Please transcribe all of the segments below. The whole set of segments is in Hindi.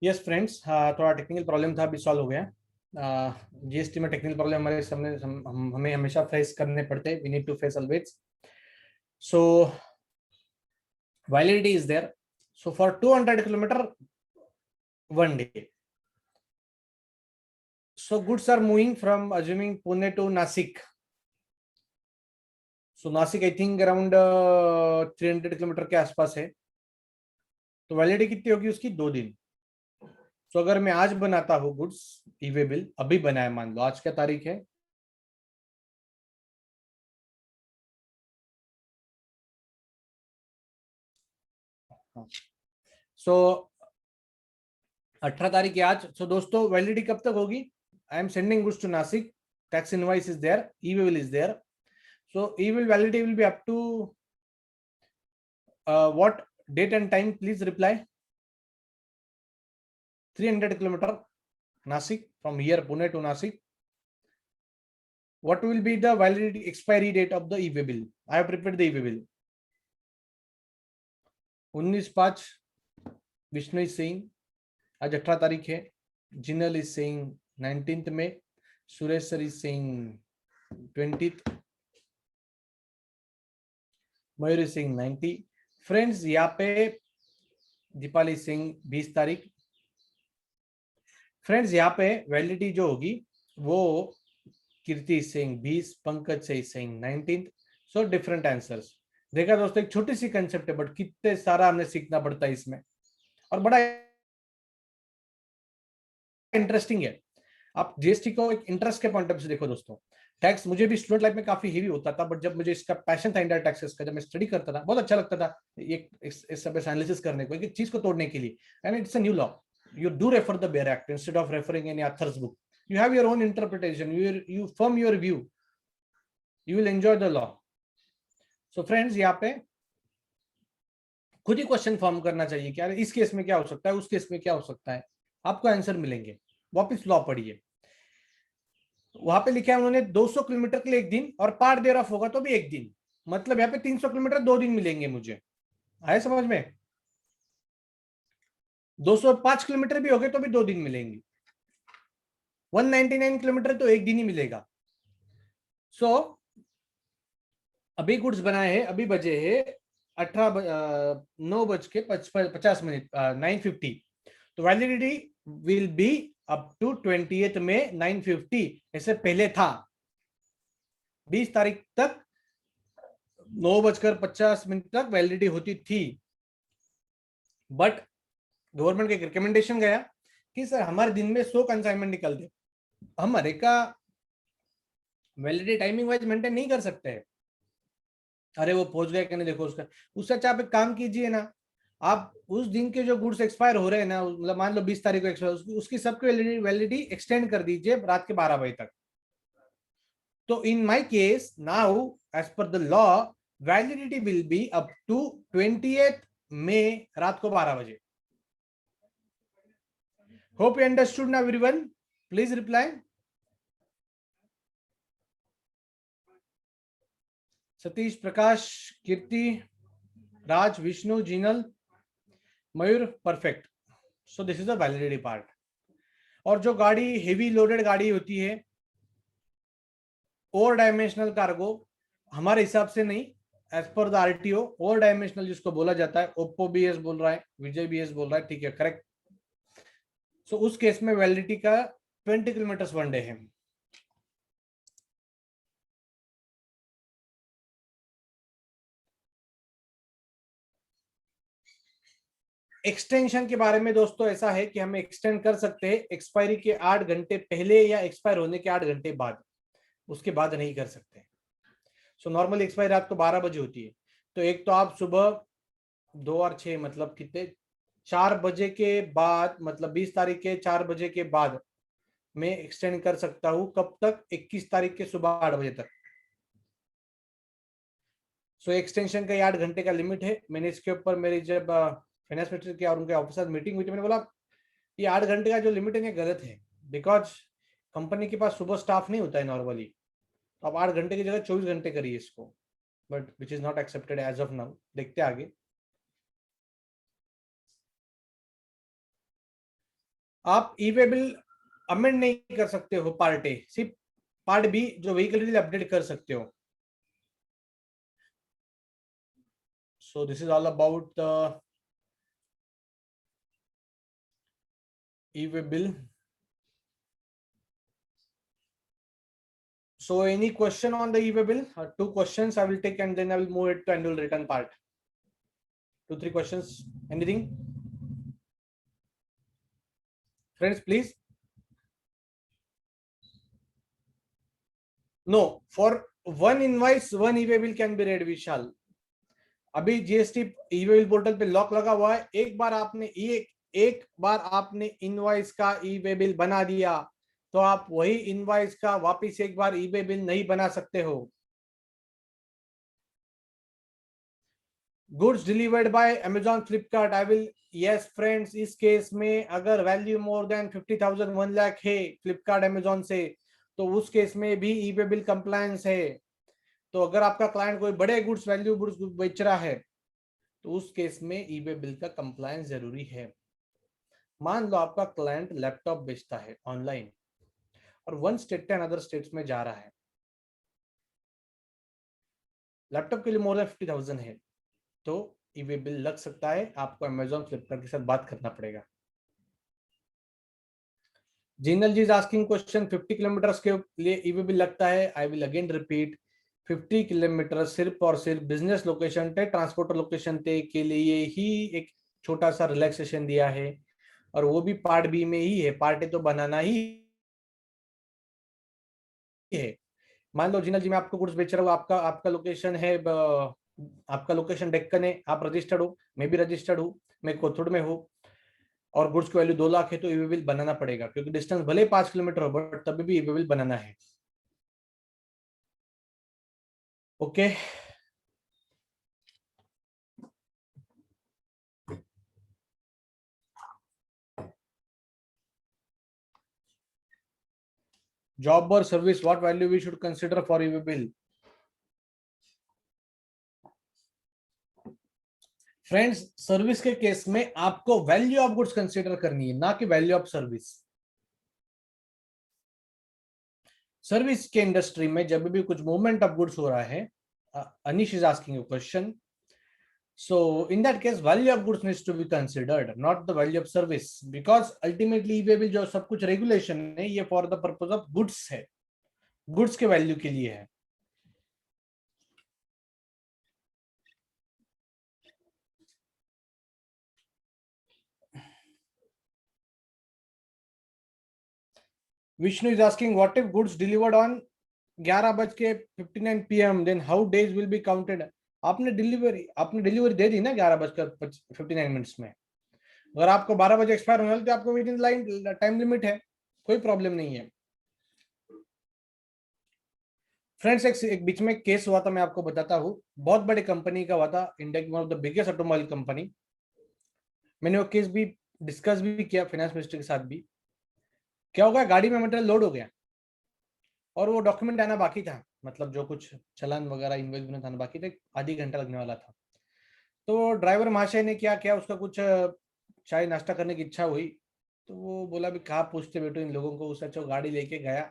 यस फ्रेंड्स, थोड़ा टेक्निकल प्रॉब्लम था, अभी सॉल्व हो गया। जीएसटी में टेक्निकल प्रॉब्लम हमारे सामने हमें हमेशा फेस करने पड़ते हैं। We need to face always. So validity is there. So for 200 kilometer 1 day, so goods are moving from assuming Pune to Nasik. So Nasik I think around 300 kilometre के आसपास है। तो वैलिडिटी कितनी होगी उसकी? 2 दिन। तो अगर मैं आज बनाता हूँ गुड्स ई-वे बिल, अभी बनाया, मान लो आज क्या तारीख है, सो 18 तारीख है आज। सो दोस्तों वैलिडिटी कब तक होगी? I am sending goods to Nashik, tax invoice is there, e-way bill is there. So e-bill validity will be up to what date and time? Please reply. 300 kilometer Nasik, from here Pune to Nasik. What will be the validity expiry date of the e-way bill? I have prepared the e-way bill. 19/5 Vishnu is saying आज 18 तारीख है। Jinal is saying 19th May. Suresh sir is saying 20th. Mayur is saying 90. Friends यहाँ पे दीपाली सिंह 20 तारीख। फ्रेंड्स यहाँ पे वैलिडिटी जो होगी वो कीर्ति सिंह 20, पंकज से Singh 19th। So different answers. देखा दोस्तों, एक छोटी सी कंसेप्ट है बट कितने सारा हमने सीखना पड़ता है इसमें, और बड़ा इंटरेस्टिंग है। आप जीएसटी को एक इंटरेस्ट के पॉइंट ऑफ व्यू से देखो दोस्तों। टैक्स मुझे भी स्टूडेंट लाइफ में काफी हेवी होता था, बट जब मुझे इसका पैशन था इंडायरेक्ट टैक्सेस का, जब मैं स्टडी करता था बहुत अच्छा लगता था ये इस सब एनालिसिस करने को, एक चीज को तोड़ने के लिए। And it's a new law, you do refer the bare act instead of referring any author's book. You have your own interpretation, you form your view, you will enjoy the law. So friends, यहाँ पे खुद ही क्वेश्चन फॉर्म करना चाहिए कि यार इस केस में क्या हो सकता है, उस केस में क्या हो सकता है, आपको आंसर मिलेंगे। वापस लॉ पढ़िए, वहां पे लिखा है उन्होंने 200 किलोमीटर के लिए 1 दिन, और पार्ट देयर ऑफ होगा तो भी 1 दिन, मतलब यहाँ पे 300 किलोमीटर 2 दिन मिलेंगे मुझे। आए समझ में? 205 किलोमीटर भी हो गए तो भी 2 दिन मिलेंगे। 199 किलोमीटर तो 1 दिन ही मिलेगा। सो अभी गुड्स बनाए हैं, अभी बजे है 9:50 9:50। तो validity will be up to 20th में 9:50। ऐसे पहले था 20 तारीख तक 9:50 तक वैलिडिटी होती थी, बट गवर्नमेंट का एक रिकमेंडेशन गया कि सर हमारे दिन में 100 कंसाइनमेंट निकल दे, हम हर एक का वैलिडिटी टाइमिंग वाइज मेंटेन नहीं कर सकते हैं। अरे वो पहुंच गया कि नहीं देखो उसका, उससे अच्छा आप एक काम कीजिए ना, आप उस दिन के जो गुड्स एक्सपायर हो रहे हैं ना, मतलब मान लो 20 तारीख को एक्सपायर, उसकी सबकी वैलिडिटी एक्सटेंड कर दीजिए रात के 12 बजे तक। तो in my case now as per the law validity will be up to 20th मई रात को 12 बजे। Hope you understood now everyone, please reply. Satish, Prakash, Kirti, Raj, Vishnu, Jinal, Mayur, perfect. So this is the validity part. और जो गाड़ी हेवी लोडेड गाड़ी होती है, ओवर डायमेंशनल कार्गो, हमारे हिसाब से नहीं, as per the RTO over dimensional जिसको बोला जाता है, ओप्पो बीएस बोल रहा है, विजय बीएस बोल रहा है, ठीक है, करेक्ट। सो उस केस में वैलिडिटी का 20 किलोमीटर 1 डे है। एक्सटेंशन के बारे में दोस्तों ऐसा है कि हम एक्सटेंड कर सकते हैं एक्सपायरी के 8 घंटे पहले या एक्सपायर होने के 8 घंटे बाद, उसके बाद नहीं कर सकते। सो नॉर्मल एक्सपायरी रात को 12 बजे होती है, तो एक तो आप सुबह 2 और 6 मतलब कितने, 4 बजे के बाद, मतलब 20 तारीख के 4 बजे के बाद मैं एक्सटेंड कर सकता हूं। कब तक? 21 तारीख के सुबह 8 बजे तक। सो एक्सटेंशन का 8 घंटे का लिमिट है। मैंने इसके ऊपर मेरी जब फाइनेंस मिनिस्टर की और उनके ऑफिसर मीटिंग हुई थी, मैंने बोला ये 8 घंटे का जो लिमिट है ये गलत है, बिकॉज कंपनी के पास सुबह स्टाफ नहीं होता है नॉर्मली। तो आप 8 घंटे की जगह 24 घंटे करिए इसको, but which is not accepted as of now. देखते आगे। आप ई वे बिल अमेंड नहीं कर सकते हो पार्ट ए, सिर्फ पार्ट बी जो व्हीकल डिटेल अपडेट कर सकते हो. So this is all about the e-way bill. So any question on the e-way bill? Two questions I will take and then I will move it to annual return part. 2-3 questions. Anything? Friends, please. No, for one invoice, one e-way bill can be read, Vishal. अभी जीएसटी ई-वे बिल पोर्टल पे लॉक लगा हुआ है. एक बार आपने इनवॉइस का ई-वे बिल बना दिया तो आप वही इनवॉइस का वापस एक बार ई-वे बिल नहीं बना सकते हो. Goods delivered by Amazon Flipkart, I will, yes friends, इस केस में अगर वैल्यू मोर देन 50,000 1 लाख है फ्लिपकार्ट अमेजॉन से, तो उस केस में भी ई-वे बिल कंप्लायंस है. तो अगर आपका क्लाइंट कोई बड़े गुड्स वैल्यू गुड्स बेच रहा है तो उस केस में ई-वे बिल का कंप्लायंस जरूरी है. मान लो आपका क्लाइंट लैपटॉप बेचता है ऑनलाइन और वन स्टेट से अनदर स्टेट्स में जा रहा है, लैपटॉप के लिए मोर देन 50,000 है, तो ई-वे बिल लग सकता है. आपको अमेजॉन फ्लिपकार्ट के साथ बात करना पड़ेगा. जिनल जी इज आस्किंग क्वेश्चन, 50 किलोमीटर के लिए ई-वे बिल लगता है. I will again repeat, 50 kilometre सिर्फ और सिर्फ बिजनेस लोकेशन पे, ट्रांसपोर्टर लोकेशन पे के लिए ही एक छोटा सा रिलैक्सेशन दिया है, और वो भी पार्ट बी में ही है. पार्ट ए तो बनाना ही है. मान लो जिनल जी मैं आपको गुड्स बेच रहा हूँ, आपका लोकेशन है, आपका लोकेशन डेक्कन है, आप रजिस्टर्ड हो, मैं भी रजिस्टर्ड हूँ, मैं कोथुड में हूँ, और गुड्स की वैल्यू 2 लाख है, तो ई-वे बिल बनाना पड़ेगा, क्योंकि डिस्टेंस भले 5 किलोमीटर हो बट तभी भी ई-वे बिल बनाना है. ओके. जॉब और service, what value we should consider for e-way bill? Friends, service के केस में आपको वैल्यू ऑफ गुड्स कंसीडर करनी है, ना कि वैल्यू ऑफ सर्विस. सर्विस के इंडस्ट्री में जब भी कुछ मूवमेंट ऑफ गुड्स हो रहा है, Anish is asking a question, so in that case value of goods needs to be considered, not the value of service, because ultimately ये भी जो सब कुछ रेगुलेशन है ये for the purpose of goods है, गुड्स के वैल्यू के लिए है. Vishnu is asking, what if goods delivered on 11:59 PM, then how days will be counted? आपने डिलीवरी दे दी ना 11:59 में. अगर आपको 12 बजे एक्सपायर होना है तो आपको with in line time limit है, कोई प्रॉब्लम नहीं है. फ्रेंड्स, एक बीच में केस हुआ था, मैं आपको बताता हूँ. बहुत बड़े कंपनी का हुआ था, इंडिया की one of the biggest automobile company. मैंने वो केस भी डिस्कस भी किया फाइनेंस मिनिस्टर के साथ भी. क्या होगा, गाड़ी में मटेरियल लोड हो गया और वो डॉक्यूमेंट आना बाकी था, मतलब जो कुछ चलान वगैरह इनवॉइस बनाना बाकी था, आधी घंटा लगने वाला था. तो ड्राइवर महाशय ने क्या किया, उसका कुछ चाय नाश्ता करने की इच्छा हुई, तो वो बोला भी कहाँ पूछते बैठो इन लोगों को. उससे अच्छा गाड़ी लेके गया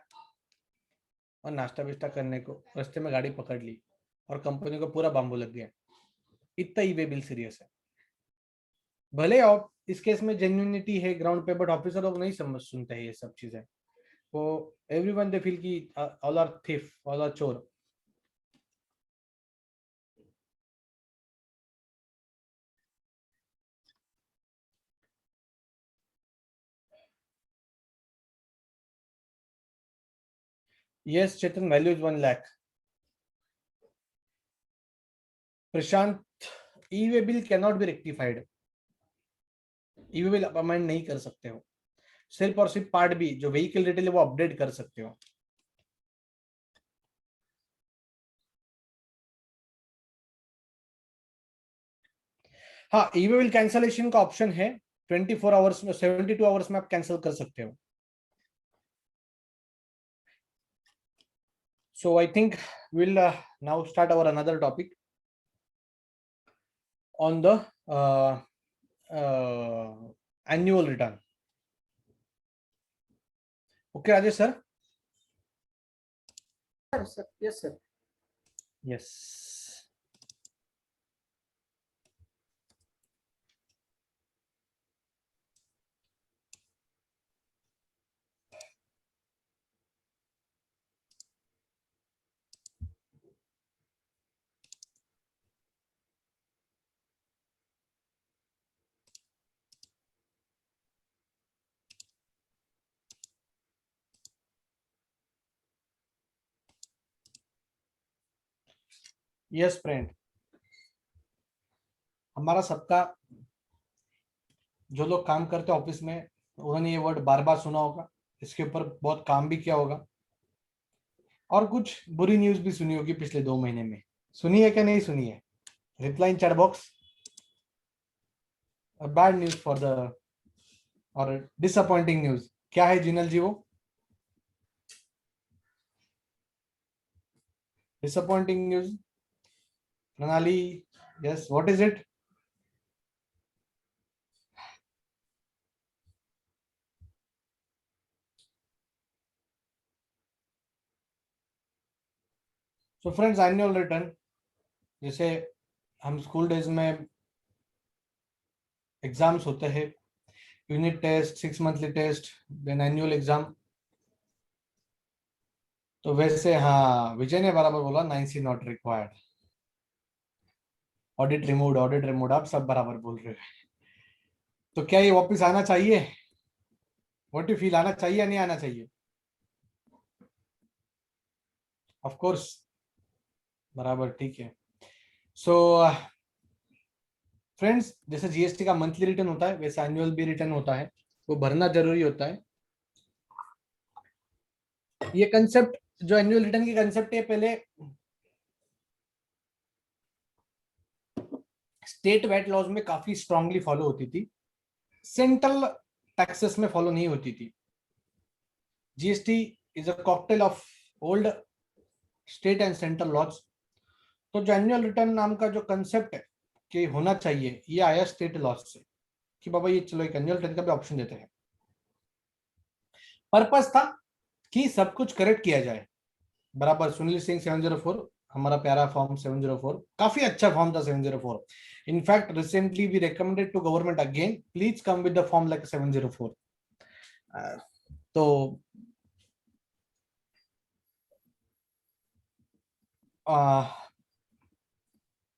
और नाश्ता बिस्टा करने को रास्ते में गाड़ी पकड़ ली और कंपनी को पूरा बाम्बू लग गया. इतना ई-वे बिल सीरियस है. भले आप इस केस में जेन्युइनिटी है ग्राउंड पे, बट ऑफिसर लोग नहीं समझ सुनते हैं ये सब चीजें. वो एवरीवन दे फील की all are thief, all are चोर. Yes, Chetan, value is 1 lakh. Prashant, e-way bill can not be rectified. E-way bill आप अमेंड नहीं कर सकते हो, सिर्फ और सिर्फ पार्ट बी जो व्हीकल डिटेल है वो अपडेट कर सकते हो. हाँ, ई-वे बिल कैंसलेशन का ऑप्शन है, 24 आवर्स में, 72 आवर्स में आप कैंसिल कर सकते हो. So I think we'll now start our another topic on the annual return. Okay Rajesh sir? Sir yes sir. Yes yes friend, हमारा सबका जो लोग काम करते हैं ऑफिस में, उन्होंने ये वर्ड बार बार सुना होगा, इसके ऊपर बहुत काम भी किया होगा, और कुछ बुरी न्यूज भी सुनी होगी पिछले 2 महीने में। सुनी है क्या नहीं सुनी है? Reply in chat box. Bad news for the, और डिसअपॉइंटिंग न्यूज क्या है जिनल जी? वो disappointing news Pranali, yes, what is it? So friends, annual return, जैसे हम स्कूल डेज में एग्जाम्स होते हैं, unit test, 6 monthly test, then annual exam, तो वैसे हाँ, विजय ने बराबर बोला, 9C not required, audit removed, आप सब बराबर बोल रहे हैं। तो क्या ये वापस आना चाहिए? व्हाट यू फील, आना चाहिए या नहीं आना चाहिए? ऑफ कोर्स, बराबर, ठीक है। सो फ्रेंड्स, जैसे जीएसटी का मंथली रिटर्न होता है, वैसे एनुअल भी रिटर्न होता है, वो भरना जरूरी होता है। ये कंसेप्ट, जो एनुअल रिटर्न की कंसेप्ट है, पहले स्टेट वैट लॉज में काफी स्ट्रांगली फॉलो होती थी, सेंट्रल टैक्सेस में फॉलो नहीं होती थी। GST is a cocktail of old state and central laws. तो जो एनुअल रिटर्न नाम का जो कंसेप्ट है कि होना चाहिए, ये आया स्टेट लॉज से, कि बाबा ये चलो एक एनुअल रिटर्न का भी ऑप्शन देते हैं। पर्पस था कि सब कुछ करेक्ट किया जाए, बराबर। सुनील सिंह 704, हमारा प्यारा फॉर्म 704, काफी अच्छा फॉर्म था 704। In fact recently we recommended to government again, please come with the form like 704। तो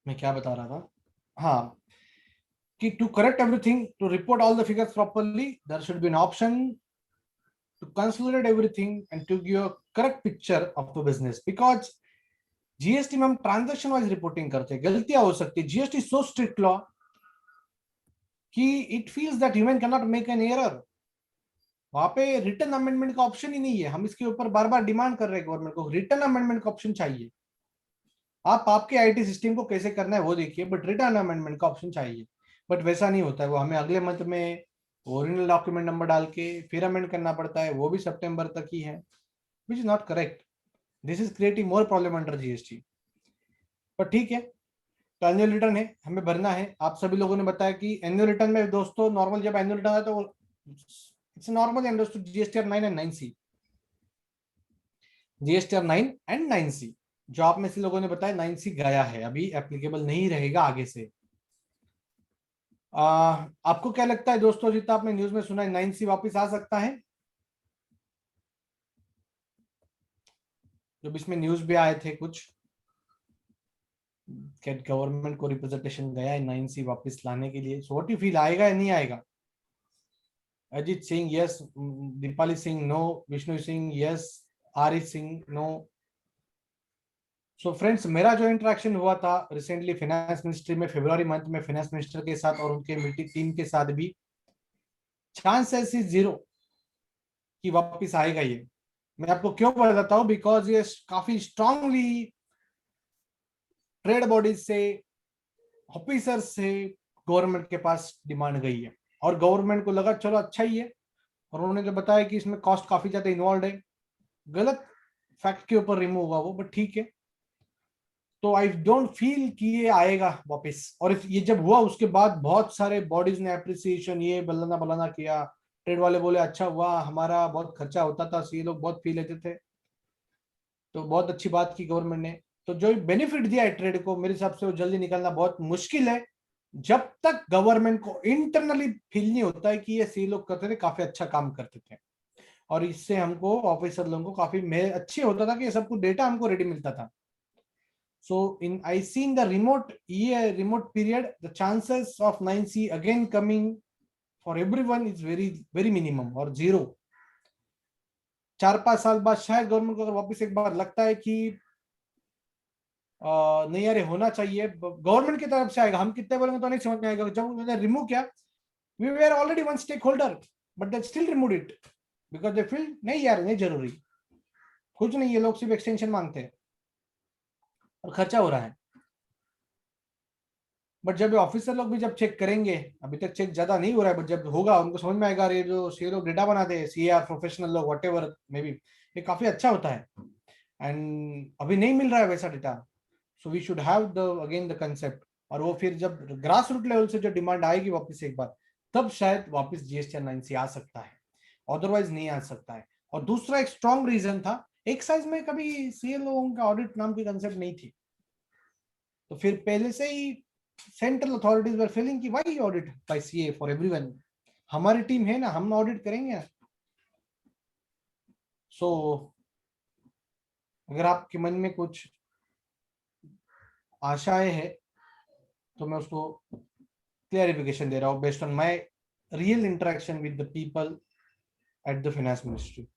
मैं क्या बता रहा था, हाँ, कि to correct everything, to report all the figures properly, there should be an option to consolidate everything and to give a correct picture of the business, because GST में हम ट्रांजैक्शन वाइज रिपोर्टिंग करते हैं, गलतियां हो सकती है। जीएसटी सो स्ट्रिक्ट लॉ कि it feels that human can not make an error. वहां पे रिटर्न अमेंडमेंट का ऑप्शन ही नहीं है। हम इसके ऊपर बार बार डिमांड कर रहे हैं गवर्नमेंट को, रिटर्न अमेंडमेंट का ऑप्शन चाहिए। आप आपके आईटी सिस्टम को कैसे करना है वो देखिए, बट रिटर्न अमेंडमेंट का ऑप्शन चाहिए। बट वैसा नहीं होता है, वो हमें अगले मंथ में ओरिजिनल डॉक्यूमेंट नंबर डाल के फिर अमेंड करना पड़ता है, वो भी सितंबर तक ही है, विच is not correct. This is creating more problem under GST. पर ठीक है, तो एनुअल रिटर्न है, हमें भरना है। आप सभी लोगों ने बताया कि एनुअल रिटर्न में दोस्तों, नॉर्मल जब एनुअल रिटर्न आता है तो it's normal understood GSTR 9 and 9C, GSTR 9 and 9C। जो आप में से लोगों ने बताया 9C गया है, अभी एप्लीकेबल नहीं रहेगा आगे से। आपको क्या लगता है दोस्तों, जितना आपने न्यूज में सुना है, 9C वापस आ सकता है? जब इसमें न्यूज भी आए थे कुछ, गवर्नमेंट को रिप्रेजेंटेशन गया है 9C वापस लाने के लिए, सो व्हाट यू फील, आएगा या नहीं आएगा? Ajit Singh yes, Deepali Singh no, Vishnu Singh yes, Arif Singh no. So friends, मेरा जो इंटरेक्शन हुआ था रिसेंटली फाइनेंस मिनिस्ट्री में, फरवरी मंथ में, फाइनेंस मिनिस्टर के साथ और उनके मीटिंग टीम के साथ भी, चांसेस इज जीरो कि वापस आएगा ये। मैं आपको क्यों बताता हूं, बिकॉज ये काफी स्ट्रांगली ट्रेड बॉडीज से, ऑफिसर से गवर्नमेंट के पास डिमांड गई है, और गवर्नमेंट को लगा चलो अच्छा ही है, और उन्होंने जो बताया कि इसमें कॉस्ट काफी ज्यादा इन्वॉल्व है, गलत फैक्ट के ऊपर रिमूव हुआ वो, बट ठीक है। तो आई डोंट फील कि ये आएगा वापस। और ये जब हुआ उसके बाद बहुत सारे बॉडीज ने अप्रिसिएशन, ये बलाना बलाना किया, ट्रेड वाले बोले अच्छा हुआ, हमारा बहुत खर्चा होता था, ये लोग बहुत फी लेते थे, तो बहुत अच्छी बात की गवर्नमेंट ने। तो जो बेनिफिट दिया है ट्रेड को, मेरे हिसाब से वो जल्दी निकालना बहुत मुश्किल है, जब तक गवर्नमेंट को इंटरनली फील नहीं होता है कि ये सी लोग करते थे काफी अच्छा काम करते थे, और इससे हमको ऑफिसर लोगों को काफी अच्छे होता था कि ये सब कुछ डेटा हमको रेडी मिलता था। So I see in the remote period, the chances of 9C again coming for everyone is very minimum और zero। 4-5 साल बाद शायद गवर्नमेंट को अगर वापस एक बार लगता है कि नहीं यार होना चाहिए, गवर्नमेंट की तरफ से आएगा, हम कितने बोलेंगे तो नहीं समझ में आएगा। जब उन्होंने रिमूव किया, we were already one stakeholder, but they still remove it because they feel नहीं यार नहीं जरूरी, कुछ नहीं, ये लोग सिर्फ एक्सटेंशन मांगते हैं और खर्चा हो रहा है। बट जब ऑफिसर लोग भी जब चेक करेंगे, अभी तक चेक ज्यादा नहीं हो रहा है, बट जब होगा उनको समझ में आएगा, ये जो सी लोग डेटा बनाते हैं, सीआर प्रोफेशनल लोग वट एवर मे बी, ये काफी अच्छा होता है एंड अभी नहीं मिल रहा है वैसा data. So we should have the again the concept, और वो फिर जब ग्रास रूट लेवल से जो डिमांड आएगी वापस एक बार, तब शायद वापस जीएसटी 9C आ सकता है, अदरवाइज नहीं आ सकता है। और दूसरा एक स्ट्रॉन्ग रीजन था, एक साइज में कभी सीए लोगों का ऑडिट नाम की कंसेप्ट नहीं थी, तो फिर पहले से ही सेंट्रल अथॉरिटीज वर फीलिंग कि why audit bye CA for everyone, हमारी टीम है ना, हम ऑडिट करेंगे। सो अगर आपके मन में कुछ आशाएं हैं तो मैं उसको क्लैरिफिकेशन दे रहा हूं based on my real interaction with the people at the finance ministry.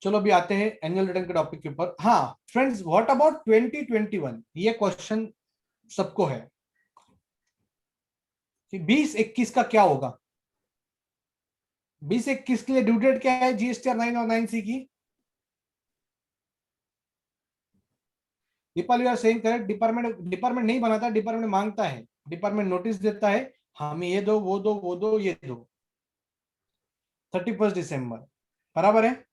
चलो अभी आते हैं एनुअल रिटर्न के टॉपिक के ऊपर। हाँ फ्रेंड्स, व्हाट अबाउट 2021, ये क्वेश्चन सबको है कि 2021 का क्या होगा। 2021 के लिए ड्यू डेट क्या है जीएसटीआर 9 और 9C की? Deepal you are saying correct, department नहीं बनाता, डिपार्टमेंट मांगता है, डिपार्टमेंट नोटिस देता है, हमें ये दो वो दो वो दो ये दो, 31 दिसंबर, बराबर है।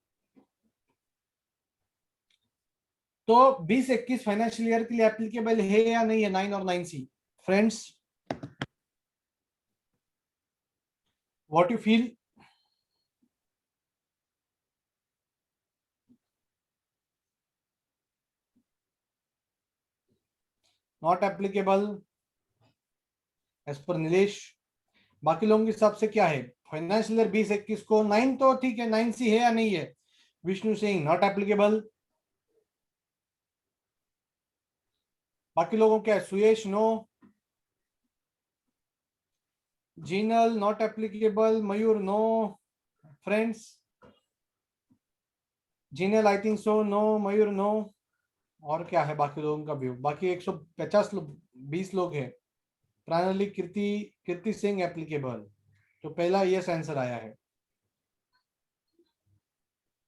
तो 2021 फाइनेंशियल ईयर के लिए एप्लीकेबल है या नहीं है 9 और 9C? Friends what you feel? Not applicable as per Nilesh, बाकी लोगों के हिसाब से क्या है? फाइनेंशियल ईयर 2021 को 9 तो ठीक है, 9C है या नहीं है? विष्णु सिंह नॉट एप्लीकेबल, बाकी लोगों क्या है? Suyesh no, Jinal not applicable, Mayur no, friends Jinal I think so no, Mayur no, और क्या है बाकी लोगों का व्यू? बाकी 150 लोग 20 लोग हैं। प्राणली कीर्ति सिंह एप्लीकेबल, तो पहला यस आंसर आया है।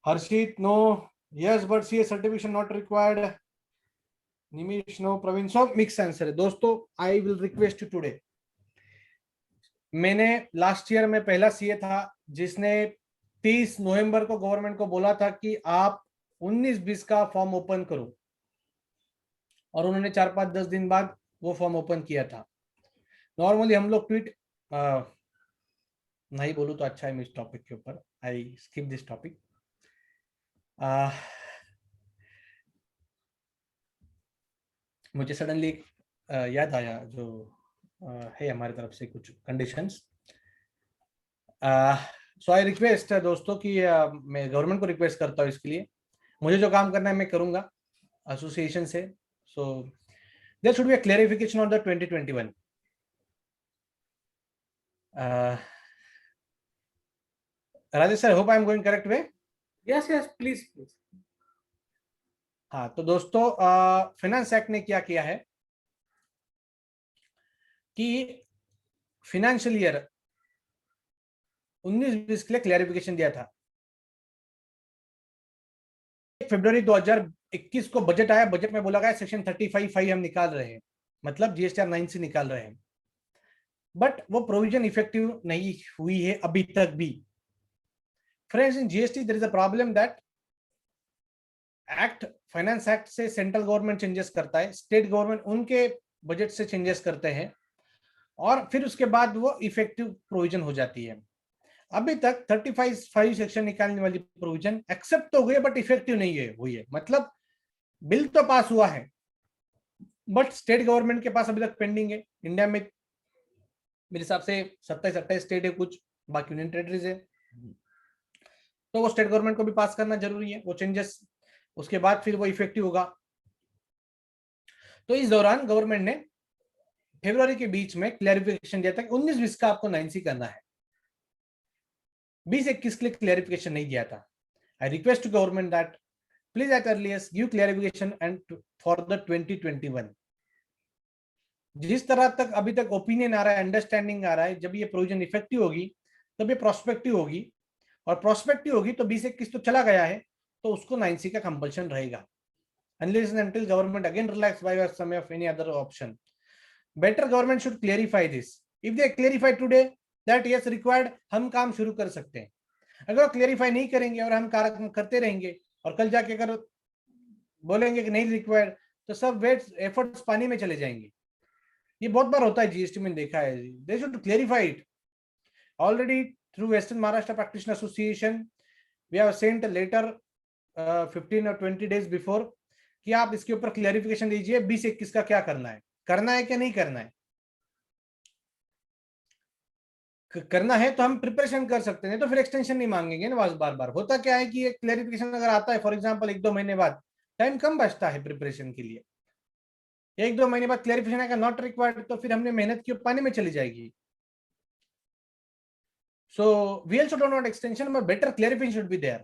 Harshit no, yes but C certification not required, Nimish no, Praveen so mix answer है। दोस्तों I will request you today, मैंने लास्ट ईयर में पहला सीए था जिसने 30 नवंबर को गवर्नमेंट को बोला था कि आप 19-20 का फॉर्म ओपन करो, और उन्होंने 4-5-10 दिन बाद वो फॉर्म ओपन किया था। नॉर्मली हम लोग ट्वीट नहीं बोलूं तो अच्छा है इस टॉपिक के ऊपर, आई स्किप दिस टॉपिक। मुझे सडनली याद आया जो है हमारी तरफ से कुछ कंडीशंस। सो आई रिक्वेस्ट दोस्तों कि मैं गवर्नमेंट को रिक्वेस्ट करता हूँ इसके लिए, मुझे जो काम करना है मैं करूंगा एसोसिएशन से। So there should be a clarification on the 2021। Rajesh sir, hope I am going correct way? Yes yes please please. हाँ तो दोस्तों फाइनेंस एक्ट ने क्या किया है कि फाइनेंशियल ईयर 19-20 के लिए क्लैरिफिकेशन दिया था। फरवरी 2021 को बजट आया, बजट में बोला गया सेक्शन 35(5) हम निकाल रहे हैं, मतलब जीएसटीआर 9C निकाल रहे हैं, बट वो प्रोविजन इफेक्टिव नहीं हुई है अभी तक भी। Friends, in GST there is a problem that act, finance act से सेंट्रल गवर्नमेंट चेंजेस करता है, स्टेट गवर्नमेंट उनके बजट से चेंजेस करते हैं, और फिर उसके बाद वो इफेक्टिव प्रोविजन हो जाती है। अभी तक 35 सेक्शन निकालने वाली प्रोविजन एक्सेप्ट तो हुई है बट इफेक्टिव नहीं है हुई है, मतलब बिल तो पास हुआ है बट स्टेट गवर्नमेंट के पास अभी तक पेंडिंग है। इंडिया में मेरे हिसाब से 27-28 स्टेट है, कुछ बाकी यूनियन टेरिटरीज है, तो वो स्टेट गवर्नमेंट को भी पास करना जरूरी है वो चेंजेस, उसके बाद फिर वो इफेक्टिव होगा। तो इस दौरान गवर्नमेंट ने फरवरी के बीच में क्लैरिफिकेशन दिया था कि 19-20 का आपको 9C करना है, 20-21 के लिए क्लैरिफिकेशन नहीं दिया था। I request to government that please at earliest give clarification and for the 2021। जिस तरह तक अभी तक ओपिनियन आ रहा है, अंडरस्टैंडिंग आ रहा है, जब ये प्रोविजन इफेक्टिव होगी तब ये प्रोस्पेक्टिव होगी, और प्रोस्पेक्टिव होगी तो 20-21 तो चला गया है, तो उसको 9C का कंपल्शन रहेगा unless and until government again relax by some of any other option. Better government should clarify this. If they clarify today that yes required, हम काम शुरू कर सकते हैं। अगर क्लेरिफाई नहीं करेंगे और हम कार्य करते रहेंगे और कल जाके अगर बोलेंगे कि नहीं रिक्वायर्ड, तो सब वेट्स एफर्ट्स पानी में चले जाएंगे। ये बहुत बार होता है, जीएसटी में देखा है। They should clarify it. Already through western Maharashtra practitioner association we have sent a letter 15 और 20 डेज बिफोर कि आप इसके ऊपर क्लैरिफिकेशन दीजिए 20-21 का क्या करना है कि नहीं करना है। करना है तो हम प्रिपरेशन कर सकते हैं, तो फिर एक्सटेंशन नहीं मांगेंगे ना बार बार। होता क्या है कि एक क्लैरिफिकेशन अगर आता है फॉर एग्जांपल 1-2 महीने बाद, टाइम कम बचता है प्रिपरेशन के लिए। 1-2 महीने बाद क्लैरिफिकेशन आएगा नॉट रिक्वायर्ड, तो फिर हमने मेहनत की पानी में चली जाएगी। So we also don't want extension, but better clarification should be there.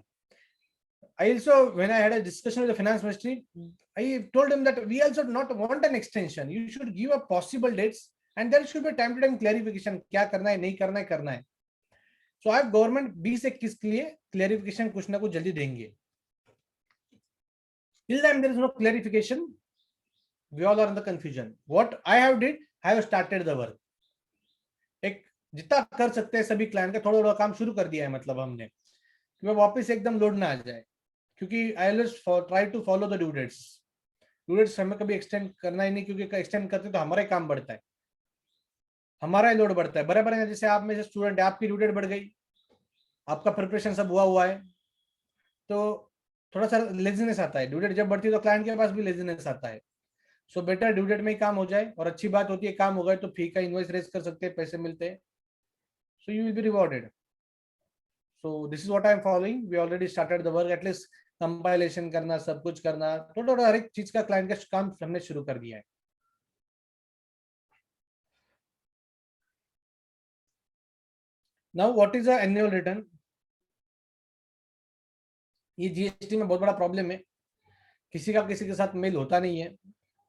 I also, when I had a discussion with the finance ministry, I told him that we also do not want an extension. You should give a possible dates and there should be time to time clarification, क्या करना है नहीं करना है, करना है। So आप गवर्नमेंट 20-21 के लिए क्लैरिफिकेशन कुछ ना कुछ जल्दी देंगे। Till time there is no clarification, we all are in the confusion. What I have did, I have started the work. एक जितना कर सकते हैं सभी क्लाइंट का थोड़ा थोड़ा काम शुरू कर दिया है, मतलब हमने कि वो वापस एकदम लोड ना आ जाए, क्योंकि I always try to follow the due dates. Due dates हमें कभी एक्सटेंड करना ही नहीं, क्योंकि एक्सटेंड करते तो हमारा ही काम बढ़ता है, हमारा ही लोड बढ़ता है। बराबर है, जैसे आप में से स्टूडेंट है, आपकी ड्यू डेट बढ़ गई, आपका प्रिपरेशन सब हुआ है, तो थोड़ा सा लेजीनेस आता है। ड्यू डेट जब बढ़ती है तो क्लाइंट के पास भी लेजीनेस आता है। सो बेटर ड्यू डेट में ही काम हो जाए, और अच्छी बात होती है काम हो गए तो फी का इनवॉइस रेज कर सकते हैं, पैसे मिलते हैं, so you will be rewarded. So this is what I am following. We already started the work, at least compilation करना, सब कुछ करना, थोड़ा थोड़ा हर एक चीज का क्लाइंट का काम हमने शुरू कर दिया है। Now what is a annual return? ये जीएसटी में बहुत बड़ा प्रॉब्लम है, किसी का किसी के साथ मेल होता नहीं है।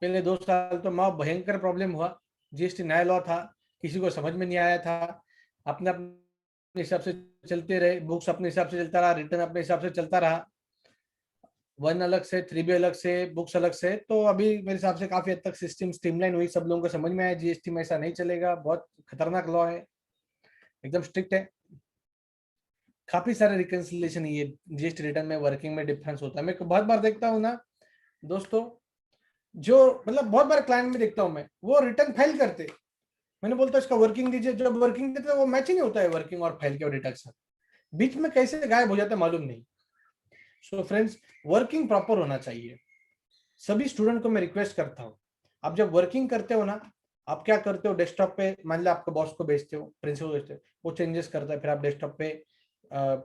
पहले 2 साल तो माँ भयंकर प्रॉब्लम हुआ, जीएसटी नया लॉ था, किसी को समझ में नहीं आया था, अपने अपने हिसाब से चलते रहे, बुक्स अपने हिसाब से चलता रहा, रिटर्न अपने हिसाब से चलता रहा, 1 अलग से, 3B अलग से, बुक्स अलग से। तो अभी मेरे हिसाब से काफी हद तक सिस्टम स्ट्रीमलाइन हुई, सब लोगों को समझ में आया जीएसटी में ऐसा नहीं चलेगा, बहुत खतरनाक लॉ है, एकदम स्ट्रिक्ट है। काफी सारे रिकंसिलिएशन ये जीएसटी रिटर्न में वर्किंग में डिफरेंस होता है। मैं बहुत बार देखता हूँ ना दोस्तों, जो मतलब बहुत बार क्लाइंट में देखता हूँ मैं, वो रिटर्न फाइल करते, मैंने बोलता इसका वर्किंग दीजिए, जब वर्किंग देते वो मैच ही नहीं होता है वर्किंग और फाइल के और रिटर्न साथ, बीच में कैसे गायब हो जाता है मालूम नहीं। सो फ्रेंड्स, वर्किंग प्रॉपर होना चाहिए। सभी स्टूडेंट को मैं रिक्वेस्ट करता हूँ, आप जब वर्किंग करते हो ना, आप क्या करते हो, डेस्कटॉप पे मान लो आपके बॉस को भेजते हो, प्रिंसिपल भेजते हो, वो चेंजेस करता है, फिर आप डेस्कटॉप पे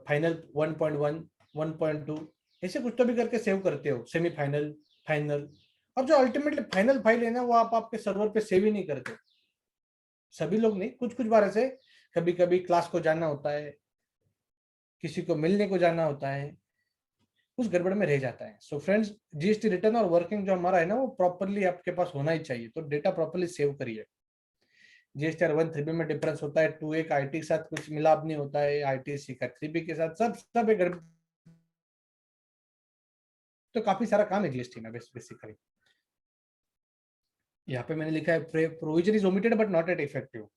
फाइनल 1.1 1.2 ऐसे कुछ तो भी करके सेव करते हो, सेमीफाइनल, फाइनल, और जो अल्टीमेटली फाइनल फाइल है ना, वो आप आपके सर्वर पे सेव ही नहीं करते। सभी लोग नहीं, कुछ कुछ बार ऐसे कभी कभी क्लास को जाना होता है, किसी को मिलने को जाना होता है, उस गड़बड़ में रह जाता है। सो फ्रेंड्स, जीएसटी रिटर्न और वर्किंग जो हमारा है ना, वो प्रॉपरली आपके पास होना ही चाहिए, तो डेटा प्रॉपरली सेव करिए। जीएसटी 1 3B में डिफरेंस होता है, 2 एक आईटी के साथ कुछ मिलाप नहीं होता है, आईटीसी का 3B के साथ सब एक, तो काफी सारा काम है जीएसटी में बेसिकली। यहाँ पे मैंने लिखा है provision is omitted but not at effective.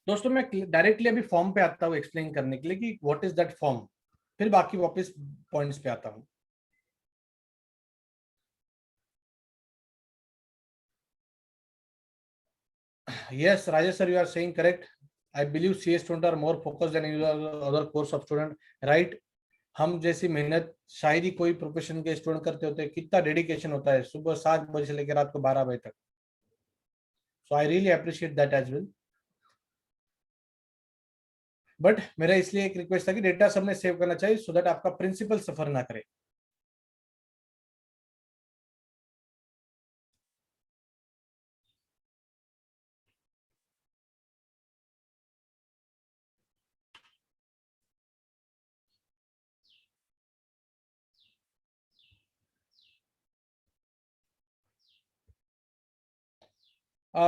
दोस्तों मैं डायरेक्टली अभी फॉर्म पे आता हूँ एक्सप्लेन करने के लिए कि व्हाट इज दैट फॉर्म, फिर बाकी वापस पॉइंट्स पे आता हूँ। Yes, Rajesh sir, you are saying correct. I believe CS students are more focused than any other course of student. Right? हम जैसी मेहनत शायद ही कोई प्रोफेशन के स्टूडेंट करते होते हैं. कितना डेडिकेशन होता है सुबह 7 बजे से लेकर रात को 12 बजे तक. So I really appreciate that as well. But मेरा इसलिए एक रिक्वेस्ट था कि डेटा सबने सेव करना चाहिए सो दैट आपका प्रिंसिपल सफर ना करे.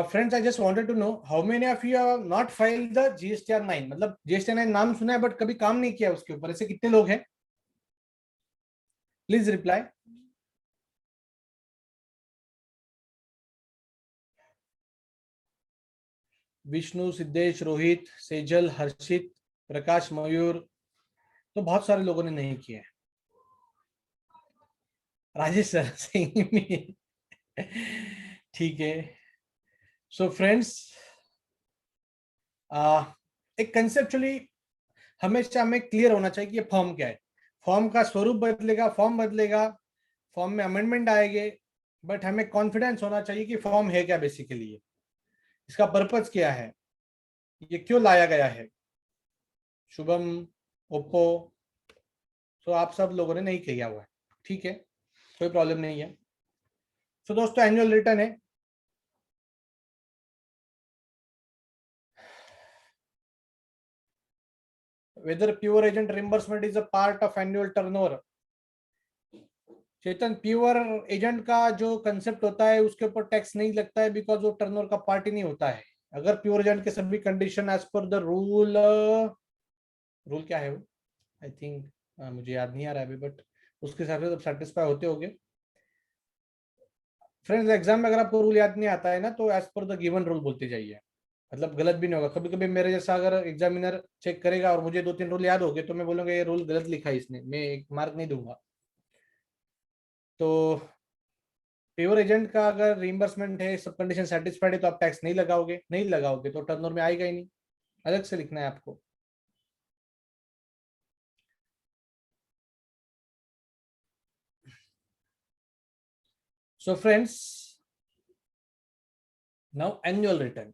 Friends, I just wanted to know how many of you have not filed the GSTR 9. मतलब GSTR 9 नाम सुना है बट कभी काम नहीं किया उसके ऊपर. ऐसे कितने लोग हैं? Please reply. विष्णु, सिद्धेश, रोहित, सेजल, हर्षित, प्रकाश, मयूर. तो बहुत सारे लोगों ने नहीं किए. राजेश सर सही में. ठीक है. सो फ्रेंड्स, एक कंसेप्चुअली हमेशा हमें क्लियर होना चाहिए कि ये फॉर्म क्या है. फॉर्म का स्वरूप बदलेगा, फॉर्म बदलेगा, फॉर्म में अमेंडमेंट आएंगे, बट हमें कॉन्फिडेंस होना चाहिए कि फॉर्म है क्या बेसिकली, इसका पर्पज क्या है, ये क्यों लाया गया है. शुभम, ओप्पो, तो आप सब लोगों ने नहीं किया हुआ है. ठीक है, कोई प्रॉब्लम नहीं है. तो दोस्तों एनुअल रिटर्न है. Whether pure agent reimbursement is a part of annual turnover. Chetan, pure agent का जो कंसेप्ट होता है उसके ऊपर टैक्स नहीं लगता है बिकॉज वो टर्नओवर का पार्ट ही नहीं होता है. अगर प्योर एजेंट के सभी condition as per the rule, rule क्या है वो, आई थिंक मुझे याद नहीं आ रहा है अभी, बट उसके हिसाब से सेटिस्फाई होते होंगे. फ्रेंड्स, एग्जाम में अगर आपको रूल याद नहीं आता है ना तो as per the given rule बोलते जाइए. मतलब गलत भी नहीं होगा. कभी कभी मेरे जैसा अगर एग्जामिनर चेक करेगा और मुझे 2-3 रूल याद हो गए तो मैं बोलूंगा ये रूल गलत लिखा है इसने, मैं एक मार्क नहीं दूंगा. तो प्योर एजेंट का अगर रिइंबर्समेंट है, सब कंडीशन सेटिस्फाइड है तो आप टैक्स नहीं लगाओगे. नहीं लगाओगे तो टर्नओवर में आएगा ही नहीं, अलग से लिखना है आपको. So friends, now annual return.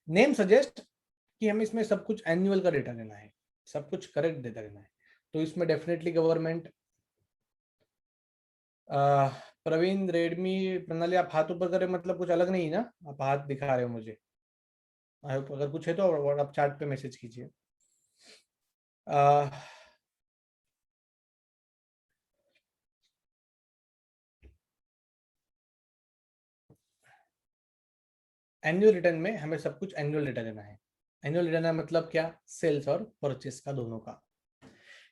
Name suggest कि हमें इसमें सब कुछ एनुअल का डेटा देना है, सब कुछ करेक्ट डेटा देना है. तो इसमें डेफिनेटली गवर्नमेंट. प्रवीण, रेडमी, प्रणाली, आप हाथ ऊपर करें मतलब कुछ अलग नहीं ना, आप हाथ दिखा रहे हो मुझे. आई होप अगर कुछ है तो आप चैट पे मैसेज कीजिए. एनुअल रिटर्न में हमें सब कुछ एनुअल डेटा देना है. एनुअल रिटर्न का मतलब क्या, सेल्स और परचेस का दोनों का.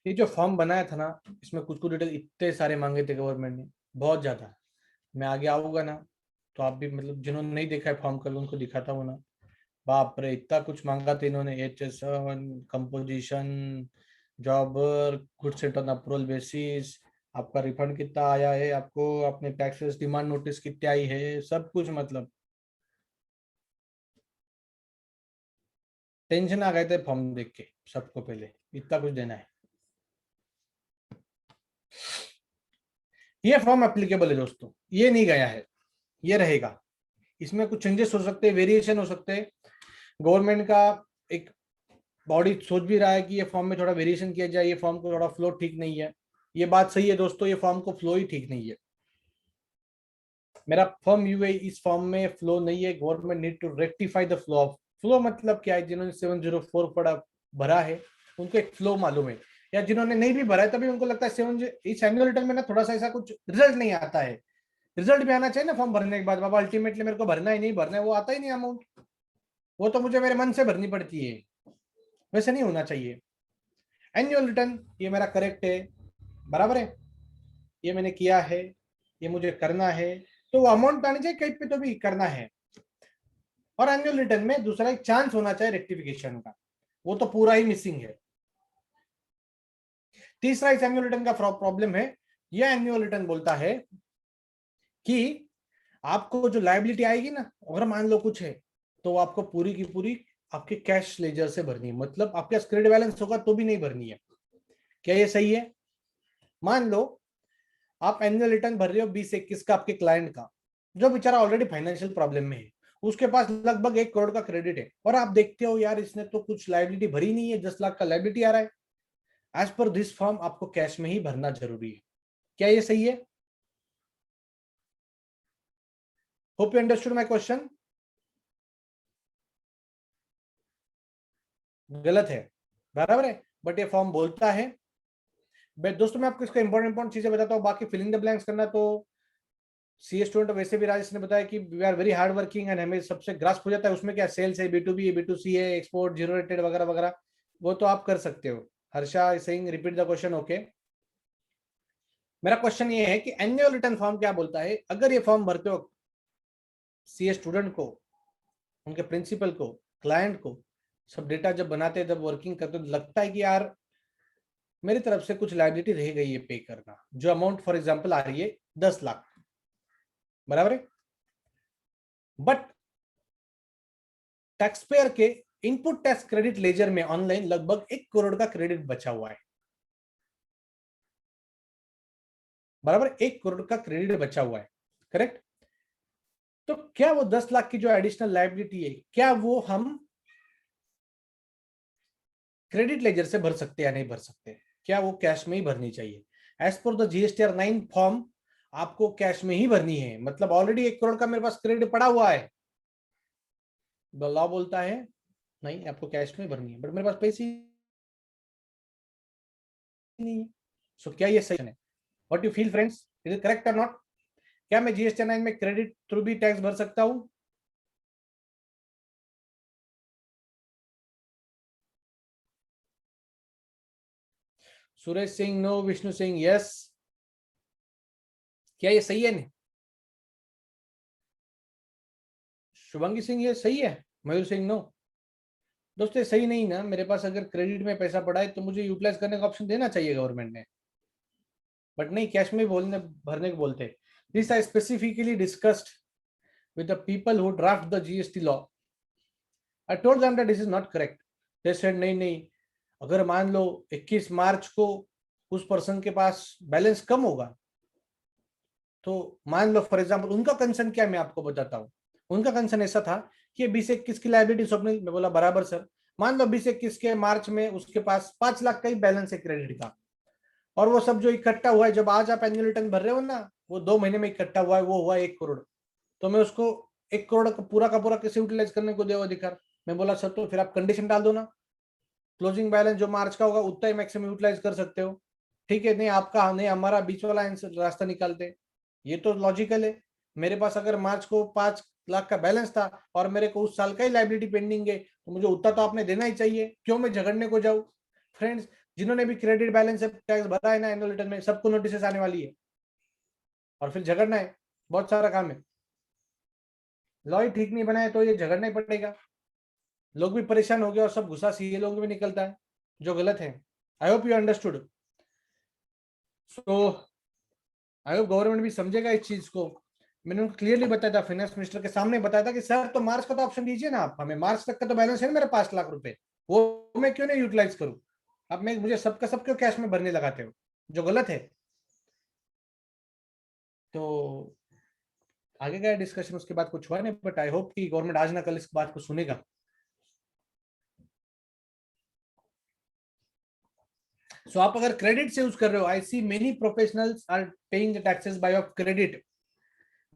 ये जो फॉर्म बनाया था ना, इसमें कुछ कुछ डिटेल इतने सारे मांगे थे गवर्नमेंट ने, बहुत ज्यादा. मैं आगे आऊंगा ना तो आप भी मतलब जिन्होंने नहीं देखा है फॉर्म कल उनको दिखाता हूँ ना. बाप रे, इतना कुछ मांगा था इन्होंने. HSN, composition, जॉबर, good set on approval basis, आपका रिफंड कितना आया है, आपको अपने टैक्सेस डिमांड नोटिस कितनी आई है, सब कुछ. मतलब टेंशन आ गए थे फॉर्म देख के सबको. पहले इतना कुछ देना है. ये फॉर्म एप्लीकेबल है दोस्तों, ये नहीं गया है, ये रहेगा. इसमें कुछ चेंजेस हो सकते हैं, वेरिएशन हो सकते हैं. गवर्नमेंट का एक बॉडी सोच भी रहा है कि ये फॉर्म में थोड़ा वेरिएशन किया जाए, ये फॉर्म को थोड़ा फ्लो ठीक नहीं है. ये बात सही है दोस्तों, ये फॉर्म को फ्लो ही ठीक नहीं है. मेरा फर्म व्यू है इस फॉर्म में फ्लो नहीं है. Government need to rectify the flow. Of flow मतलब क्या है, जिन्होंने 704 पढ़ा भरा है उनको एक फ्लो मालूम है, या जिन्होंने नहीं भी भरा है तभी उनको लगता है 7 इस एनुअल रिटर्न में ना थोड़ा सा ऐसा कुछ रिजल्ट नहीं आता है. रिजल्ट भी आना चाहिए ना फॉर्म भरने के बाद. बाबा अल्टीमेटली मेरे को भरना ही नहीं भरना है, वो आता ही नहीं अमाउंट, वो तो मुझे मेरे मन से भरनी पड़ती है. वैसे नहीं होना चाहिए. एनुअल रिटर्न ये मेरा करेक्ट है, बराबर है, ये मैंने किया है, ये मुझे करना है, तो वो अमाउंट आनी चाहिए कहीं पे तो भी करना है. और एनुअल रिटर्न में दूसरा एक चांस होना चाहिए रेक्टिफिकेशन का, वो तो पूरा ही मिसिंग है. तीसरा इस एनुअल रिटर्न का प्रॉब्लम है, यह एनुअल रिटर्न बोलता है कि आपको जो लायबिलिटी आएगी ना, अगर मान लो कुछ है तो आपको पूरी की पूरी आपके कैश लेजर से भरनी है, मतलब आपके पास क्रेडिट बैलेंस होगा तो भी नहीं भरनी है। क्या ये सही है? मान लो आप एनुअल रिटर्न भर रहे हो 2021 का आपके क्लाइंट का, जो बेचारा ऑलरेडी फाइनेंशियल प्रॉब्लम में है, उसके पास लगभग 1 करोड़ का क्रेडिट है, और आप देखते हो यार इसने तो कुछ लायबिलिटी भरी नहीं है, 10 लाख का लायबिलिटी आ रहा है। एज पर दिस फॉर्म आपको कैश में ही भरना जरूरी है। क्या ये सही है? Hope you understood my question. गलत है, बराबर है, बट ये फॉर्म बोलता है। दोस्तों मैं आपको इसका इंपॉर्टेंट चीजें बताता हूँ, बाकी फिलिंग द ब्लैंक्स करना तो सीए स्टूडेंट वैसे भी राजेश ने बताया कि we are very hard working and हमें सबसे ग्रास्प हो जाता है उसमें क्या सेल्स है, B2B है, B2C है, एक्सपोर्ट, जीरो रेटेड वगैरह वगैरह, वो तो आप कर सकते हो। Harsha Singh repeat the question. Okay, मेरा क्वेश्चन ये है कि एनुअल रिटर्न फॉर्म क्या बोलता है। अगर ये फॉर्म भरते हो सीए स्टूडेंट को, उनके प्रिंसिपल को, क्लाइंट को, सब डेटा जब बनाते हैं, जब वर्किंग करते हो, लगता है कि यार मेरी तरफ से कुछ लायबिलिटी रह गई है पे करना, जो अमाउंट फॉर एग्जांपल आ रही है 10 लाख, बराबर है, बट टैक्स पेयर के इनपुट टैक्स क्रेडिट लेजर में ऑनलाइन लगभग 1 करोड़ का क्रेडिट बचा हुआ है, बराबर, 1 करोड़ का क्रेडिट बचा हुआ है, करेक्ट। तो क्या वो 10 लाख की जो एडिशनल लायबिलिटी है, क्या वो हम क्रेडिट लेजर से भर सकते हैं या नहीं भर सकते? क्या वो कैश में ही भरनी चाहिए? As per the GSTR 9 form आपको कैश में ही भरनी है, मतलब ऑलरेडी 1 करोड़ का मेरे पास क्रेडिट पड़ा हुआ है, लॉ बोलता है नहीं आपको कैश में भरनी है, बट मेरे पास पैसे नहीं है। सो क्या ये सही है? What you feel friends, is it correct और नॉट? क्या मैं GSTR 9 में क्रेडिट थ्रू भी टैक्स भर सकता हूं? Suresh Singh no, Vishnu Singh yes. क्या ये सही है? नहीं, शुभंगी सिंह ये सही है, मयूर सिंह नो। दोस्तों सही नहीं ना, मेरे पास अगर क्रेडिट में पैसा पड़ा है तो मुझे यूटिलाइज करने का ऑप्शन देना चाहिए गवर्नमेंट ने, बट नहीं, कैश में बोलने भरने को बोलते। This I specifically discussed with the people who draft the GST law. I told them that this is not correct. They said नहीं नहीं, अगर मान लो 21 मार्च को उस पर्सन के पास बैलेंस कम होगा, तो मान लो फॉर एग्जांपल उनका कंसर्न क्या है, मैं आपको बताता हूँ। उनका कंसर्न ऐसा था कि 2021 की लायबिलिटी स्वप्निल, मैं बोला बराबर सर, मान लो 2021 के मार्च में उसके पास 5 लाख का ही बैलेंस है क्रेडिट का, और वो सब जो इकट्ठा हुआ है, जब आज आप एनुअल रिटर्न भर रहे हो ना, वो 2 महीने में इकट्ठा हुआ है, वो हुआ 1 करोड़। तो मैं उसको 1 करोड़ का पूरा कैसे यूटिलाइज करने को देव अधिकार? मैं बोला सर तो फिर आप कंडीशन डाल दो ना, क्लोजिंग बैलेंस जो मार्च का होगा उतना ही मैक्सिमम यूटिलाइज कर सकते हो। ठीक है, नहीं आपका नहीं, हमारा बीच वाला रास्ता निकालते। ये तो लॉजिकल है। मेरे पास अगर मार्च को 5 लाख का बैलेंस था और मेरे को उस साल का ही लाइबिलिटी पेंडिंग है, तो मुझे उतना तो आपने देना ही चाहिए, क्यों मैं झगड़ने को जाऊं? फ्रेंड्स, जिन्होंने भी क्रेडिट बैलेंस टैक्स भरा है ना एनुअल रिटर्न में, सबको नोटिस आने वाली है, और फिर झगड़ना है, बहुत सारा काम है। लॉ ही ठीक नहीं बनाए तो ये झगड़ना ही पड़ेगा। लोग भी परेशान हो गए और सब गुस्सा सीए लोग भी निकलता है, जो गलत है। I hope you understood. So I hope government भी समझेगा इस चीज को। मैंने उनको क्लियरली बताया था, फाइनेंस मिनिस्टर के सामने बताया था कि सर तो मार्च का तो ऑप्शन दीजिए ना, आप हमें मार्च तक का तो बैलेंस है ना मेरे 5 लाख रुपए, वो मैं क्यों नहीं यूटिलाइज करूं? अब मैं मुझे सबका सब क्यों कैश में भरने लगाते हो, जो गलत है। तो आगे का डिस्कशन उसके बाद कुछ हुआ नहीं, बट आई होप कि गवर्नमेंट आज ना कल इस बात को सुनेगा। सो आप अगर क्रेडिट से यूज कर रहे हो, I see many professionals are paying the taxes by of credit.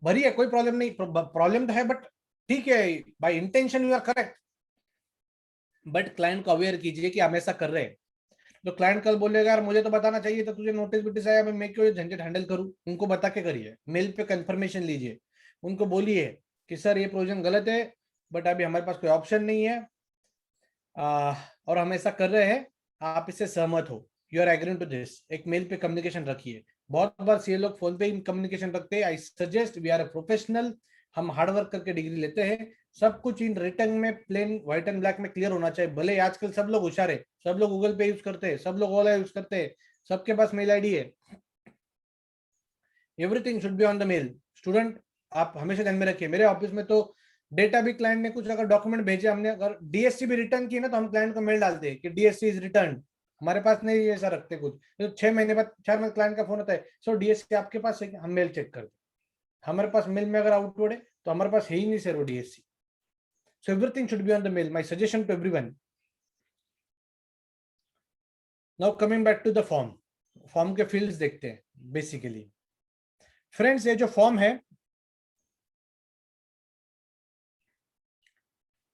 भरी है, कोई प्रॉब्लम नहीं, प्रॉब्लम तो है बट ठीक है, by intention you are correct, but client को अवेयर कीजिए कि हम ऐसा कर रहे हैं। तो क्लाइंट कल बोलेगा यार मुझे तो बताना चाहिए था, तुझे नोटिस बिटिस आया, मैं क्यों ये झंझट हैंडल करूं? उनको बता के करिए, मेल पे कंफर्मेशन लीजिए, उनको बोलिए कि सर ये प्रोविजन गलत है, बट अभी हमारे पास कोई ऑप्शन नहीं है, और हम ऐसा कर रहे हैं, आप इससे सहमत हो, you are agreeing to this. एक मेल पे कम्युनिकेशन रखिए। बहुत बार सीए लोग फोन पे कम्युनिकेशन रखते हैं। I suggest, we are a professional, हम हार्ड वर्क करके डिग्री लेते हैं, सब कुछ इन रिटर्न में प्लेन व्हाइट एंड ब्लैक में क्लियर होना चाहिए। भले आजकल सब लोग होशियार है, सब लोग गूगल पे यूज करते हैं, सब लोग ओला यूज करते हैं, सबके पास मेल आईडी है, everything should be on the mail. Student, आप हमेशा ध्यान में रखिए, मेरे ऑफिस में तो डेटा भी क्लाइंट ने कुछ अगर डॉक्यूमेंट भेजे, हमने अगर डीएससी भी रिटर्न की ना तो हम क्लाइंट को मेल डालते हैं कि डीएससी इज रिटर्न। हमारे पास नहीं ऐसा रखते कुछ, तो 6 महीने बाद 4 महीने क्लाइंट का फोन होता है, सो डीएससी आपके पास है, हम मेल चेक करते, हमारे पास मेल में अगर आउटवर्ड है तो हमारे पास है ही नहीं सर वो DSC. So everything should be on the mail, my suggestion to everyone. Now coming back to the form, form के फील्ड्स देखते हैं बेसिकली। फ्रेंड्स ये जो फॉर्म है,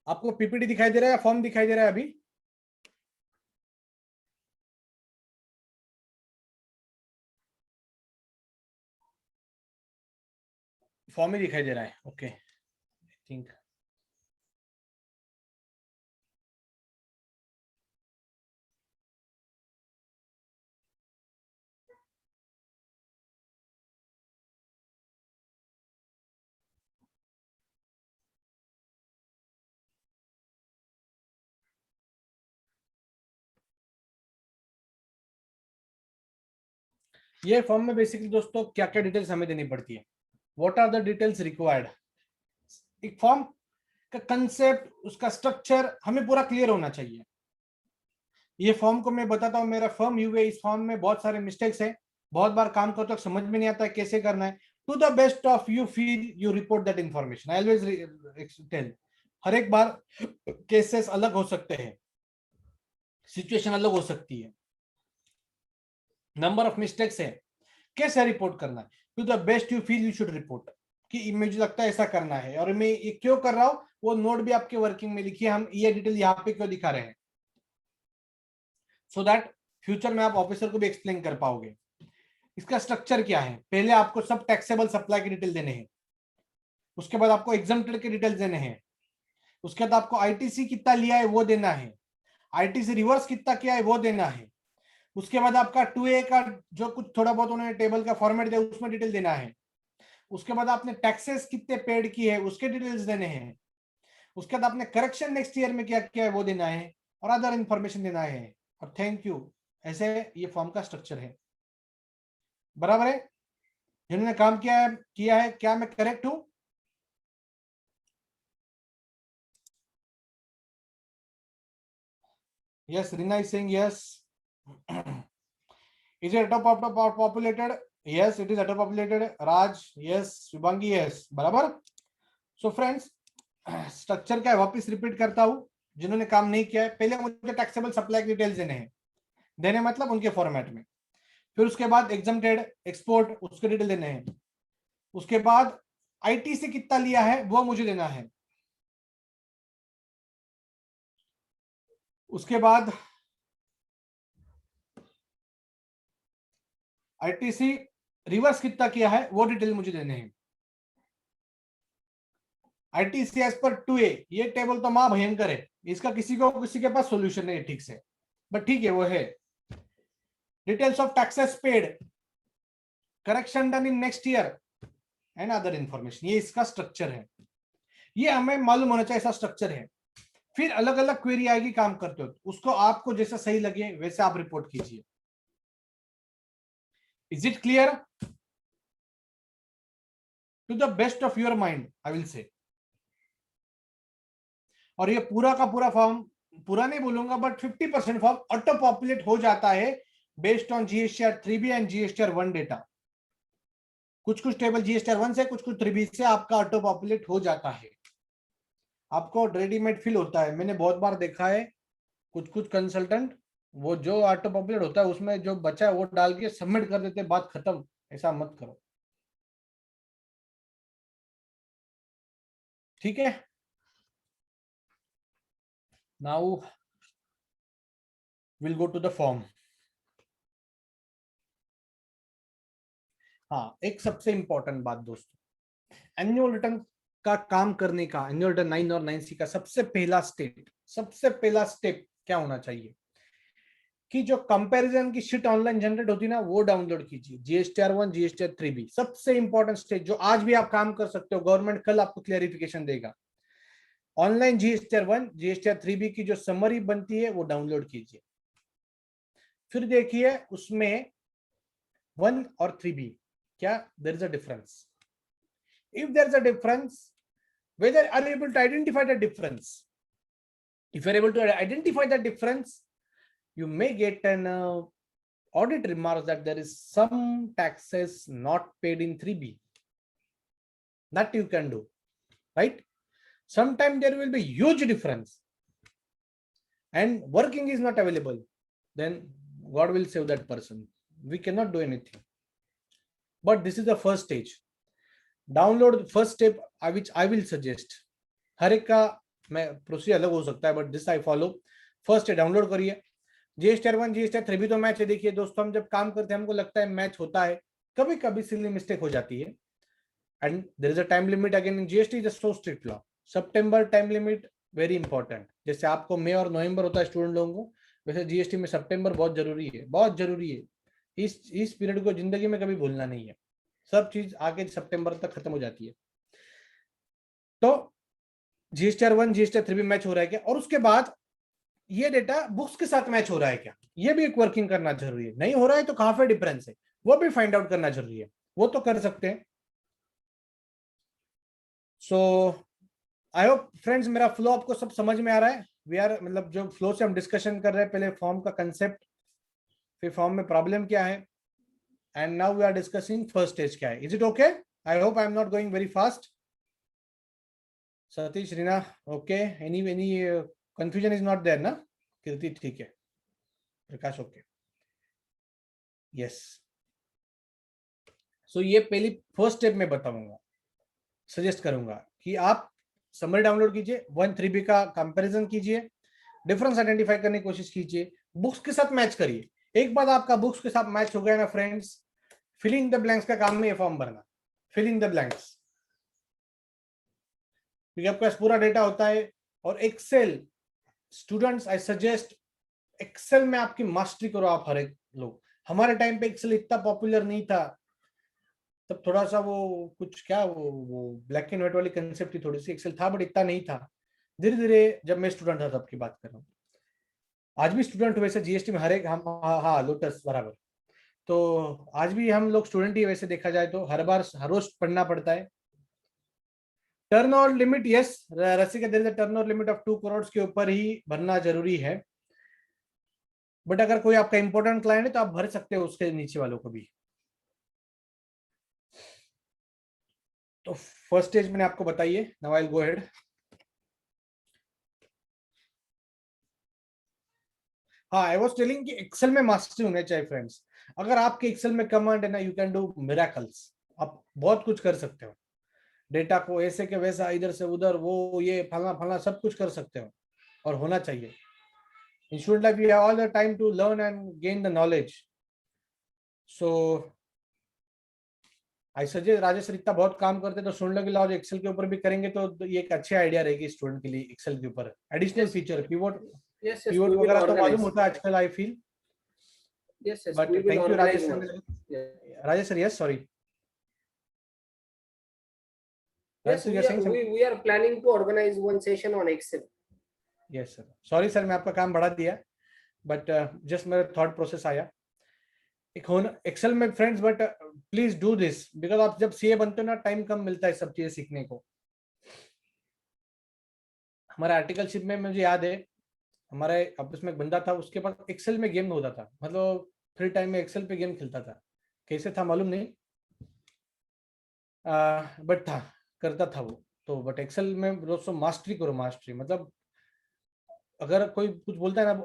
आपको पीपीटी दिखाई दे रहा है या फॉर्म दिखाई दे रहा है अभी? फॉर्म ही दिखाई दे रहा है, ओके आई थिंक। ये फॉर्म में बेसिकली दोस्तों क्या क्या डिटेल्स हमें देनी पड़ती है, what are the details required. एक फॉर्म का कंसेप्ट, उसका स्ट्रक्चर हमें पूरा क्लियर होना चाहिए। ये फॉर्म को मैं बताता हूँ, मेरा फॉर्म यूए, इस फॉर्म में बहुत सारे मिस्टेक्स है, बहुत बार काम करते वक्त समझ में नहीं आता है कैसे करना है। To the best of you feel you report that information, I always tell. हर एक बार केसेस अलग हो सकते हैं, सिचुएशन अलग हो सकती है, नंबर ऑफ मिस्टेक्स है, कैसे रिपोर्ट करना है। To the best you feel you should report, कि मुझे लगता है ऐसा करना है और मैं ये क्यों कर रहा हूं, वो नोट भी आपके वर्किंग में लिखिए, हम ये डिटेल यहाँ पे क्यों दिखा रहे हैं, सो दैट फ्यूचर में आप ऑफिसर को भी एक्सप्लेन कर पाओगे। इसका स्ट्रक्चर क्या है, पहले आपको सब टैक्सेबल सप्लाई की डिटेल देने हैं, उसके बाद आपको एग्जम्प्टेड के डिटेल्स देने हैं, उसके बाद आपको आईटीसी कितना लिया है वो देना है, आईटीसी रिवर्स कितना किया है वो देना है, उसके बाद आपका 2A का जो कुछ थोड़ा बहुत उन्होंने टेबल का फॉर्मेट दिया उसमें डिटेल देना है, उसके बाद आपने टैक्सेस कितने पेड की है उसके डिटेल्स देने हैं, उसके बाद आपने करेक्शन नेक्स्ट ईयर में क्या किया है वो देना है, और अदर इंफॉर्मेशन देना है, और थैंक यू। ऐसे ये फॉर्म का स्ट्रक्चर है, बराबर है? जिन्होंने काम किया है क्या मैं करेक्ट हूं? Yes, Rina is saying yes. Is it populated? Yes, it is populated. Raj, yes. Shubhangi, yes. बराबर? So friends, स्ट्रक्चर क्या है वापस रिपीट करता हूं, जिन्होंने काम नहीं किया है, पहले मुझे टैक्सेबल सप्लाई डिटेल्स देने हैं, देने मतलब उनके फॉर्मेट में, फिर उसके बाद एग्जम्प्टेड एक्सपोर्ट उसके डिटेल देने हैं, उसके बाद आईटी से कितना लिया है वो मुझे देना है, उसके बाद आईटीसी रिवर्स कितना किया है वो डिटेल मुझे देने हैं, आईटीसी एज पर 2A, ये टेबल तो मां भयंकर है, इसका किसी के पास सॉल्यूशन नहीं है ठीक से, बट ठीक है वो है। Details of taxes paid, correction done in next year and other information, ये इसका स्ट्रक्चर है, ये हमें मालूम होना चाहिए ऐसा स्ट्रक्चर है। फिर अलग अलग क्वेरी आएगी काम करते हो, उसको आपको जैसा सही लगे वैसे आप रिपोर्ट कीजिए। Is it clear? To the best of your mind I will say. और ये पूरा का पूरा फॉर्म, पूरा नहीं बोलूंगा बट 50% फॉर्म ऑटो पॉपुलेट हो जाता है based on GSTR 3B and GSTR 1 data. कुछ कुछ टेबल जीएसटीआर 1 से, कुछ कुछ 3B से आपका ऑटो पॉपुलेट हो जाता है, आपको रेडीमेड फील होता है। मैंने बहुत बार देखा है कुछ कुछ कंसल्टेंट, वो जो ऑटो पॉपुलेट होता है उसमें जो बचा है वो डाल के सबमिट कर देते, बात खत्म। ऐसा मत करो, ठीक है? Now will go to the form. हाँ, एक सबसे इंपॉर्टेंट बात दोस्तों, एनुअल रिटर्न का काम करने का, एनुअल रिटर्न 9 और 9C का सबसे पहला स्टेप क्या होना चाहिए कि जो कंपैरिजन की शीट ऑनलाइन जनरेट होती है ना वो डाउनलोड कीजिए, जीएसटीआर 1 जीएसटीआर 3B, सबसे इंपॉर्टेंट स्टेज जो आज भी आप काम कर सकते हो, गवर्नमेंट कल आपको क्लैरिफिकेशन देगा। ऑनलाइन जीएसटीआर 1 जीएसटीआर 3B की जो समरी बनती है वो डाउनलोड कीजिए, फिर देखिए उसमें 1 और 3B क्या there is a difference. If there is a difference whether are you able to identify the difference. If you're able to identify the difference, you may get an audit remarks that there is some taxes not paid in 3B. That you can do, right? Sometimes there will be huge difference and working is not available. Then God will save that person. We cannot do anything. But this is the first stage. Download first step which I will suggest. हर एक का मैं प्रोसीजर अलग हो सकता है, but this I follow. First download करिए. GSTR 1 GSTR 3 भी तो मैच है. देखिए दोस्तों, हम जब काम करते हैं हमको लगता है मैच होता है, कभी कभी सिली मिस्टेक हो जाती है. And there is a time limit again in GST is a so strict law. सितंबर टाइम लिमिट वेरी इंपॉर्टेंट. जैसे आपको मई और नवंबर होता है स्टूडेंट लोगों को, वैसे GST में सितंबर बहुत जरूरी है, बहुत जरूरी है. इस पीरियड को जिंदगी में कभी भूलना नहीं है. सब चीज आगे सितंबर तक खत्म हो जाती है. तो GSTR 1 GSTR 3 भी मैच हो रहा है क्या, और उसके बाद ये डेटा बुक्स के साथ मैच हो रहा है क्या, ये भी एक वर्किंग करना जरूरी है. नहीं हो रहा है तो कहां पे डिफरेंस है वो भी फाइंड आउट करना जरूरी है. वो तो कर सकते हैं. सो आई होप फ्रेंड्स मेरा फ्लो आपको सब समझ में आ रहा है. वी आर मतलब जो फ्लो से हम डिस्कशन कर रहे हैं, पहले फॉर्म का कंसेप्ट, फिर फॉर्म में प्रॉब्लम क्या है, and now we are discussing first stage क्या है. Is it okay? I hope I am not going very fast. Satish, Reena, okay. Any confusion is not there ना? कीर्ति ठीक है. प्रकाश ओके. यस. सो ये पहली फर्स्ट स्टेप में बताऊंगा, सजेस्ट करूंगा कि आप समरी डाउनलोड कीजिए, 1 3B का कंपैरिजन कीजिए, डिफरेंस आइडेंटिफाई करने की कोशिश कीजिए, बुक्स के साथ मैच करिए. एक बार आपका बुक्स के साथ मैच हो गया ना फ्रेंड्स, फिलिंग द ब्लैंक्स का काम में ये फॉर्म भरना. फिलिंग द ब्लैंक्स, क्योंकि आपके पास पूरा डेटा होता है. और Excel students, I suggest Excel में आपकी मास्टरी करो आप हर एक लोग. हमारे टाइम पे एक्सेल इतना पॉपुलर नहीं था, तब थोड़ा सा वो कुछ क्या वो ब्लैक एंड व्हाइट वाली कंसेप्ट थी, थोड़ी सी एक्सेल था बट इतना नहीं था. धीरे धीरे जब मैं स्टूडेंट था तब की बात कर रहा हूँ. आज भी स्टूडेंट वैसे GST में हर एक हम हाँ लोटस बराबर. तो आज भी हम लोग स्टूडेंट ही वैसे देखा जाए तो हर बार हर रोज पढ़ना पड़ता है. Turnover limit, yes Rasika, there is a turnover limit of 2 crore के ऊपर ही भरना जरूरी है. बट अगर कोई आपका इंपॉर्टेंट क्लाइंट है तो आप भर सकते हो उसके नीचे वालों को भी. तो फर्स्ट स्टेज मैंने आपको बताइए. Now I will go ahead. हाँ, आई वाज टेलिंग कि एक्सेल में मास्टरी होना चाहिए फ्रेंड्स. अगर आपके एक्सेल में कमांड है ना, यू कैन डू मिरेकल्स. आप बहुत कुछ कर सकते हो. डेटा को ऐसे के वैसा, इधर से उधर, वो ये फला फला सब कुछ कर सकते हो, और होना चाहिए. In student life you have all the time to learn and gain the knowledge. So I suggest, Rajesh इतना बहुत काम करते तो सुन लो कि लाओ एक्सेल के ऊपर भी करेंगे तो ये एक अच्छी आइडिया रहेगी स्टूडेंट के लिए. एक्सेल के ऊपर एडिशनल फीचर पिवोट, पिवोट वगैरह तो मालूम होता है आजकल, I feel. Yes, yes. But We will thank you Rajesh. Yeah. Rajesh sir, yes sorry. Yes, we are planning to organize one session on Excel. Yes sir, sorry sir मैं आपका काम बढ़ा दिया, बट जस्ट मेरा थॉट प्रोसेस आया. एक होना एक्सेल में friends, but please do this, because आप जब CA बनते हो ना, टाइम कम मिलता है सब चीजें सीखने को. हमारे आर्टिकलशिप में मुझे याद है, हमारे ऑफिस में एक बंदा था, उसके पास एक्सेल में गेम होता था. मतलब फ्री टाइम में एक्सेल पे गेम खेलता था. कैसे था मालूम नहीं, बट था, करता था वो तो. बट एक्सेल में दोस्तों मास्टरी करो. मास्टरी मतलब अगर कोई कुछ बोलता है ना,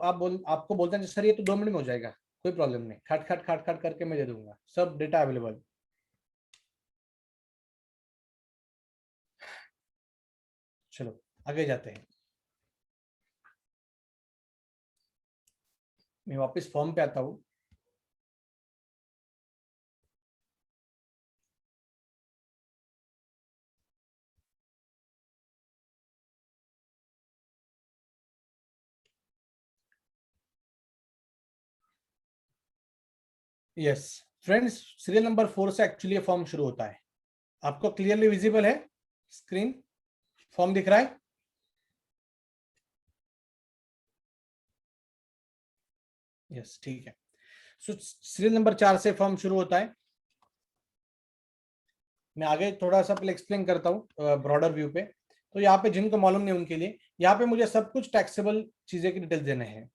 आपको बोलते हैं सर ये तो 2 मिनट में हो जाएगा, कोई प्रॉब्लम नहीं, खाट खाट खाट खाट करके मैं दे दूंगा, सब डेटा अवेलेबल. चलो आगे जाते हैं. मैं वापस फॉर्म पे आता हूँ. यस फ्रेंड्स, सीरियल नंबर 4 से एक्चुअली फॉर्म शुरू होता है. आपको क्लियरली विजिबल है स्क्रीन? फॉर्म दिख रहा है? यस ठीक है. सो सीरियल नंबर 4 से फॉर्म शुरू होता है. मैं आगे थोड़ा सा पहले एक्सप्लेन करता हूँ ब्रॉडर व्यू पे. तो यहाँ पे जिनको मालूम नहीं उनके लिए यहाँ पे मुझे सब कुछ टैक्सेबल चीजें की डिटेल्स देने हैं।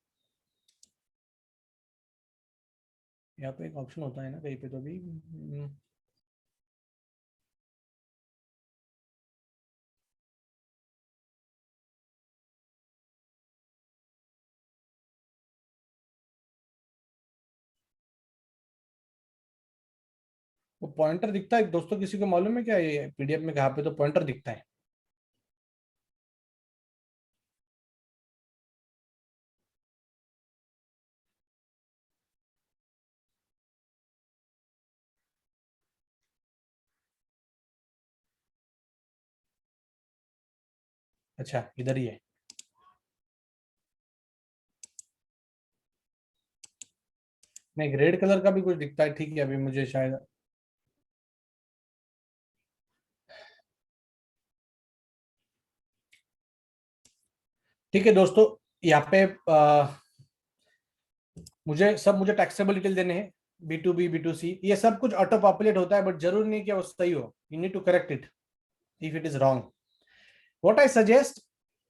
यहाँ पे एक ऑप्शन होता है ना कहीं पे तो भी वो पॉइंटर दिखता है दोस्तों, किसी को मालूम है क्या ये पीडीएफ में कहाँ पे तो पॉइंटर दिखता है? अच्छा इधर ही है। नहीं रेड कलर का भी कुछ दिखता है, ठीक है अभी मुझे शायद ठीक है दोस्तों। यहाँ पे मुझे टैक्सेबल डिटेल देने हैं, B2B B2C ये सब कुछ ऑटो पॉपुलेट होता है, बट जरूरी नहीं कि वो सही हो, you need to correct it if it is wrong. What I suggest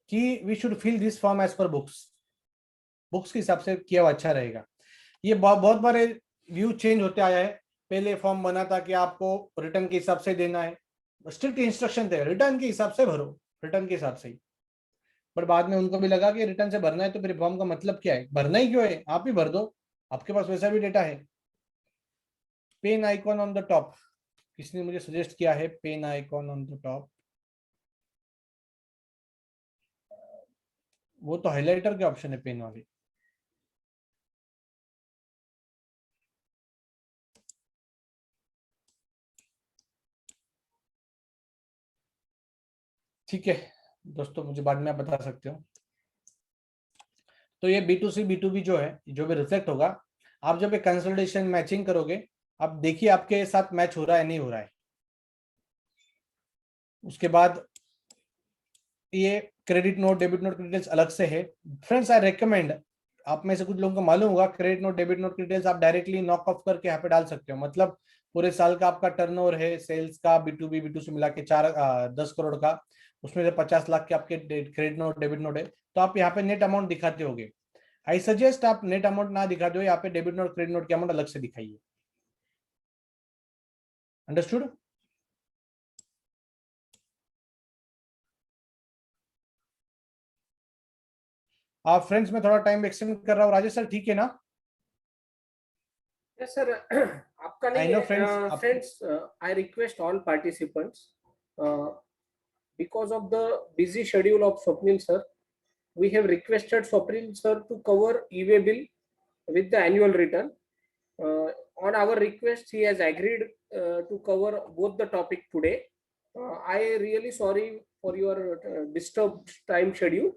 कि we should fill this form as per books के हिसाब से किया हुआ अच्छा रहेगा। ये बहुत बारे व्यू चेंज होते आया है। पहले फॉर्म बना था कि आपको रिटर्न के हिसाब से देना है, स्ट्रिक्ट इंस्ट्रक्शन थे रिटर्न के हिसाब से भरो, रिटर्न के हिसाब से ही। पर बाद में उनको भी लगा कि रिटर्न से भरना है तो फिर फॉर्म का मतलब क्या है, भरना ही क्यों है, आप ही भर दो, आपके पास वैसा भी डेटा है। Pen icon on the top, किसने मुझे सजेस्ट किया है pen icon on the top? वो तो हाइलाइटर के ऑप्शन है पेन वाली। ठीक है दोस्तों, मुझे बाद में आप बता सकते हो। तो ये B2C B2B जो है जो भी रिफ्लेक्ट होगा, आप जब एक कंसोलिडेशन मैचिंग करोगे, आप देखिए आपके साथ मैच हो रहा है नहीं हो रहा है। उसके बाद ये क्रेडिट नोट डेबिट नोट की डिटेल्स अलग से है। फ्रेंड्स आई रेकमेंड, आप में से कुछ लोगों को मालूम होगा क्रेडिट नोट डेबिट नोट की डिटेल्स आप डायरेक्टली नॉक ऑफ करके यहाँ पे डाल सकते हो। मतलब पूरे साल का आपका टर्नओवर है सेल्स का B2B B2C मिला के 10 करोड़ का, उसमें से 50 लाख के आपके क्रेडिट नोट डेबिट नोट है, तो आप यहाँ पे नेट अमाउंट दिखाते होगे। आई सजेस्ट आप नेट अमाउंट ना दिखा दो, यहाँ पे डेबिट नोट क्रेडिट नोट की अमाउंट अलग से दिखाइए। अंडरस्टूड? आप फ्रेंड्स में थोड़ा टाइम एक्सटेंड कर रहा हूँ, राजेश सर ठीक है ना? Yes, sir. आपका नहीं है friends. I request all participants, because of the busy schedule of Swapnil sir, we have requested Swapnil sir to cover e-way bill with the annual return. On our request, he has agreed to cover both the topic today. I really sorry for your disturbed time schedule,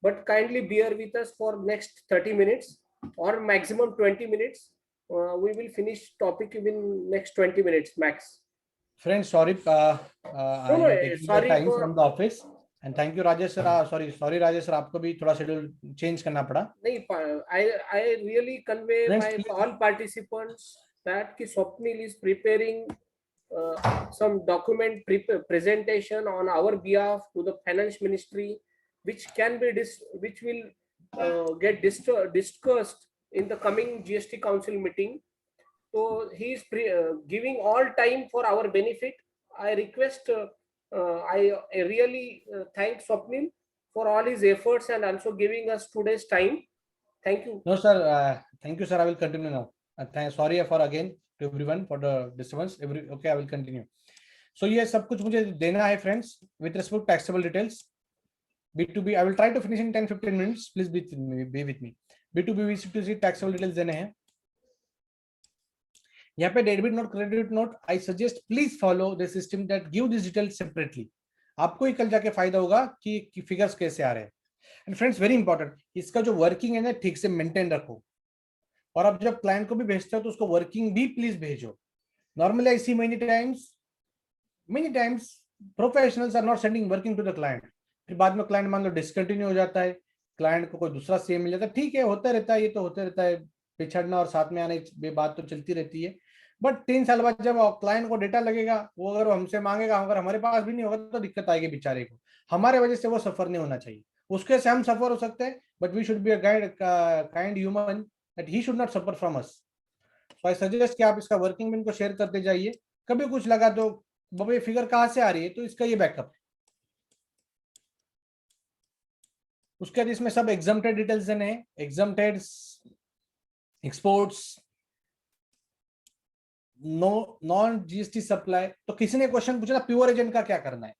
but kindly bear with us for next 30 minutes or maximum 20 minutes. We will finish topic within next 20 minutes max. Friends, sorry, I am taking the sorry time for from the office and thank you Rajesh sir. sorry Rajesh sir, आपको भी थोड़ा शेड्यूल चेंज करना पड़ा। नहीं, I really convey Friends, my please. all participants that ki Swapnil is preparing some document presentation on our behalf to the finance ministry, which can be which will get discussed in the coming GST council meeting. So he is giving all time for our benefit. I request, I really thank Swapnil for all his efforts and also giving us today's time. Thank you. No sir, thank you sir, I will continue now. Sorry for again to everyone for the disturbance। Okay, I will continue। So ये सब कुछ मुझे देना है friends with respect to taxable details B2B। I will try to finish in 10-15 minutes, please be with me। B2B B2C taxable details देने हैं। यहाँ पे debit note credit note, I suggest please follow the system that give this detail separately. आपको ही कल जाके फायदा होगा कि फिगर्स कैसे आ रहे हैं। एंड फ्रेंड्स वेरी इंपॉर्टेंट, इसका जो वर्किंग है ना ठीक से मेंटेन रखो, और आप जब क्लाइंट को भी भेजते हो तो उसको वर्किंग भी प्लीज भेजो। Normally I see many times professionals are not sending working to the client, फिर बाद में क्लाइंट मान लो डिसकंटिन्यू हो जाता है, क्लाइंट को कोई दूसरा सीएम मिल जाता है। ठीक है, होता रहता है, ये तो होता रहता है, पिछड़ना और साथ में आने बात तो चलती रहती है। बट 3 साल बाद जब क्लाइंट को डेटा लगेगा, वो अगर हमसे मांगेगा, अगर हमारे पास भी नहीं होगा तो दिक्कत आएगी बेचारे को। हमारे वजह से वो सफर नहीं होना चाहिए। उसके से हम सफर हो सकते हैं, but we should be a kind human that he should not suffer from us. So I suggest कि आप इसका वर्किंग में इनको शेयर करते जाइए। कभी कुछ लगा तो बाबा फिगर कहाँ से आ रही है, तो इसका ये बैकअप है। उसके बाद इसमें सब एग्जम्प्टेड डिटेल्स है, exempted, exports, non GST supply. तो किसी ने क्वेश्चन पूछा था प्योर एजेंट का क्या करना है।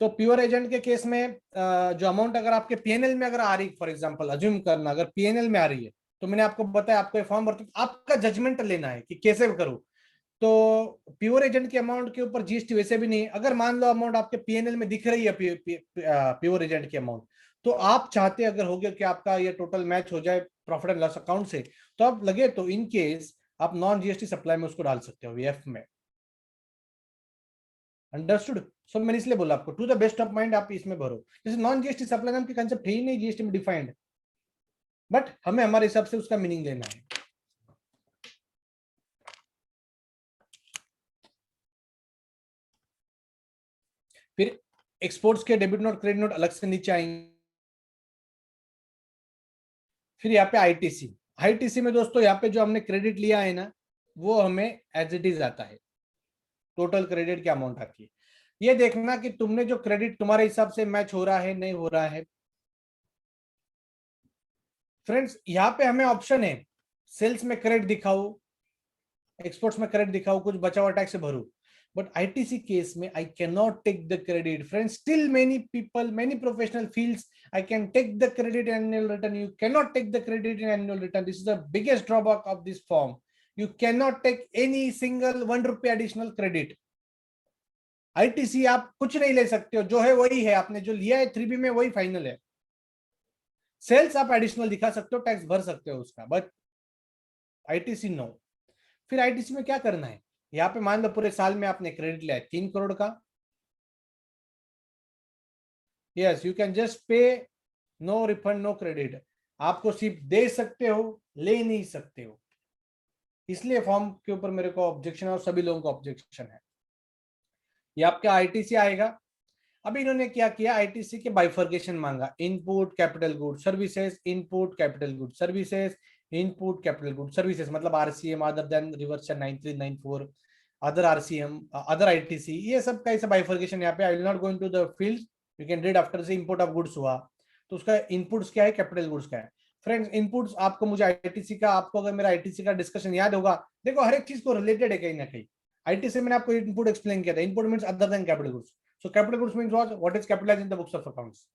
तो प्योर एजेंट के केस में जो अमाउंट अगर आपके पीएनएल में अगर आ रही, फॉर एग्जांपल अज्यूम करना अगर पीएनएल में आ रही है, तो मैंने आपको बताया आपको फॉर्म भरते, आपका जजमेंट लेना है कि कैसे करूं। तो प्योर एजेंट के अमाउंट के ऊपर जीएसटी वैसे भी नहीं है। अगर मान लो अमाउंट आपके पीएनएल में दिख रही है प्योर एजेंट की अमाउंट, तो आप चाहते अगर हो गया कि आपका ये टोटल मैच हो जाए प्रॉफिट एंड लॉस अकाउंट से, तो आप लगे तो इन केस आप नॉन जीएसटी सप्लाई में उसको डाल सकते हो वीएफ में। अंडरस्टूड। सो मैंने इसलिए बोला आपको to the best of mind आप इसमें भरो। जैसे नॉन जीएसटी सप्लाई नाम की कंसेप्ट है ही नहीं जीएसटी में डिफाइंड, बट हमें हमारे हिसाब से उसका मीनिंग लेना है। फिर एक्सपोर्ट्स के डेबिट नोट क्रेडिट नोट अलग से नीचे आएंगे। फिर यहाँ पे आईटीसी, आईटीसी में दोस्तों यहाँ पे जो हमने क्रेडिट लिया है ना, वो हमें एज इट इज आता है। टोटल क्रेडिट की अमाउंट आती है। ये देखना कि तुमने जो क्रेडिट तुम्हारे हिसाब से मैच हो रहा है नहीं हो रहा है। फ्रेंड्स यहाँ पे हमें ऑप्शन है, सेल्स में क्रेडिट दिखाओ, एक्सपोर्ट्स में क्रेडिट दिखाओ, कुछ बचा हुआ टैक्स से भरो। बट आईटीसी केस में I can not take the credit. Friends still many people, many professional feels I can take the credit in annual return. You cannot take the credit in annual return. This is the biggest drawback of this form. You cannot take any single 1 rupee additional credit. ITC आप कुछ नहीं ले सकते हो, जो है वही है, आपने जो लिया है 3B में वही फाइनल है। सेल्स आप एडिशनल दिखा सकते हो, टैक्स भर सकते हो उसका, बट आईटीसी नो। फिर आईटीसी में क्या करना है, यहाँ पे मान लो पूरे साल में आपने क्रेडिट लिया है 3 करोड़ का। Yes you can just pay, no refund no credit. आपको सिर्फ दे सकते हो, ले नहीं सकते हो। इसलिए फॉर्म के ऊपर मेरे को ऑब्जेक्शन है और सभी लोगों को ऑब्जेक्शन है। ये आपका आईटीसी आएगा। अभी इन्होंने क्या किया, आईटीसी के बाइफर्केशन मांगा, input capital good services, input capital good services, input capital good services, मतलब RCM other than reverse 9394, other RCM, other ITC, ये सब का ऐसा बाइफर्केशन यहाँ पे। I will not go into the field, you can read after से। इंपोर्ट ऑफ गुड्स हुआ तो उसका इनपुट्स क्या है, कैपिटल गुड्स क्या है। फ्रेंड्स इनपुट्स आपको, मुझे आईटीसी का, आपको अगर मेरा आईटीसी का डिस्कशन याद होगा, देखो हर एक चीज को रिलेटेड है कहीं ना कहीं। आईटीसी मैंने आपको इनपुट एक्सप्लेन किया था, input means other than capital goods. So capital goods means what is capitalised in the books of accounts.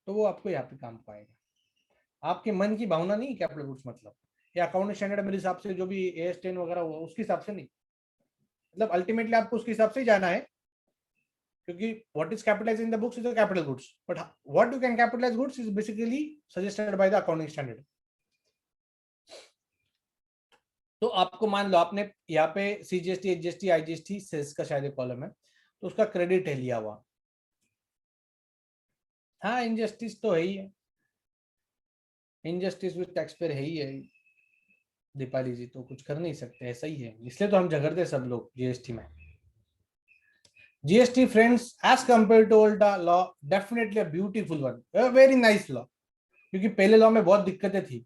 तो वो आपको यहाँ पे काम को आएगा। आपके मन की भावना नहीं कैपिटल गुड्स मतलब, या अकाउंटिंग स्टैंडर्ड मेरे हिसाब से जो भी AS 10 वगैरह हुआ उसके हिसाब से नहीं, मतलब अल्टीमेटली आपको उसके हिसाब से ही जाना है, क्योंकि what is capitalised in the books is the capital goods, but what you can capitalise goods is basically suggested by the accounting standard. तो आपको मान लो आपने यहाँ पे CGST, HGST, IGST सेल्स का शायद कॉलम है, तो उसका क्रेडिट है लिया हुआ। हाँ इनजस्टिस तो है ही है, इनजस्टिस विद टैक्स पेयर है ही है। दीपाली जी तो कुछ कर नहीं सकते, ऐसा ही है, इसलिए तो हम झगड़ते सब लोग जीएसटी में। GST friends as compare to old law definitely a beautiful one, very nice law, क्योंकि पहले लॉ में बहुत दिक्कतें थी,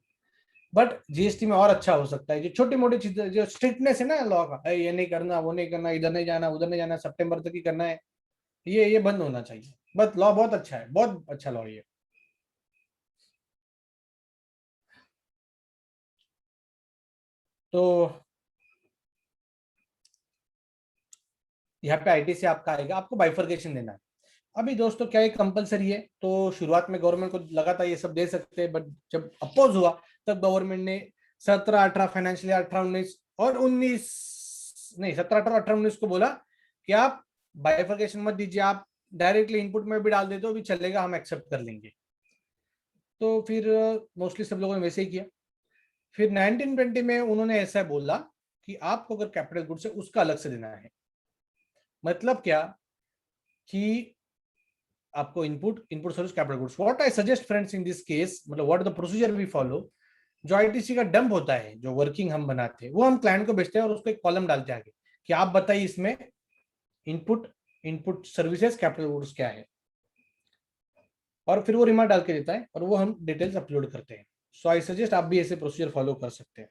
बट जीएसटी में और अच्छा हो सकता है। जो छोटी मोटी चीजें, जो स्ट्रिक्टनेस है ना लॉ का, ये नहीं करना, वो नहीं करना, इधर नहीं जाना, उधर नहीं जाना, सितंबर तक ही करना है, ये बंद होना चाहिए। बट लॉ बहुत अच्छा है, बहुत अच्छा लॉ ये। तो यहाँ पे आईटीसी आपका आएगा, आपको बाइफर्केशन देना है। अभी दोस्तों क्या ये कंपलसरी है, तो शुरुआत में गवर्नमेंट को लगा था ये सब दे सकते हैं, बट जब अपोज हुआ तब गवर्नमेंट ने 17-18 फाइनेंशियल 18-19 और 19 नहीं 17-18-19 को बोला कि आप बाइफर्केशन मत दीजिए, आप डायरेक्टली इनपुट में भी डाल दे तो भी चलेगा, हम एक्सेप्ट कर लेंगे। तो फिर मोस्टली सब लोगों ने वैसे ही किया। फिर 1920 में उन्होंने ऐसा बोला कि आपको अगर कैपिटल गुड्स है उसका अलग से देना है। मतलब क्या कि आपको input service capital goods, what I suggest friends in this case, मतलब what the procedure we follow, जो आईटीसी का डंप होता है, जो वर्किंग हम बनाते हैं, वो हम क्लाइंट को भेजते हैं और उसको एक कॉलम डालते हैं आगे कि आप बताइए इसमें input input services capital goods क्या है, और फिर वो रिमार्क डाल के देता है और वो हम डिटेल्स अपलोड करते हैं। सो आई सजेस्ट आप भी ऐसे प्रोसीजर फॉलो कर सकते हैं।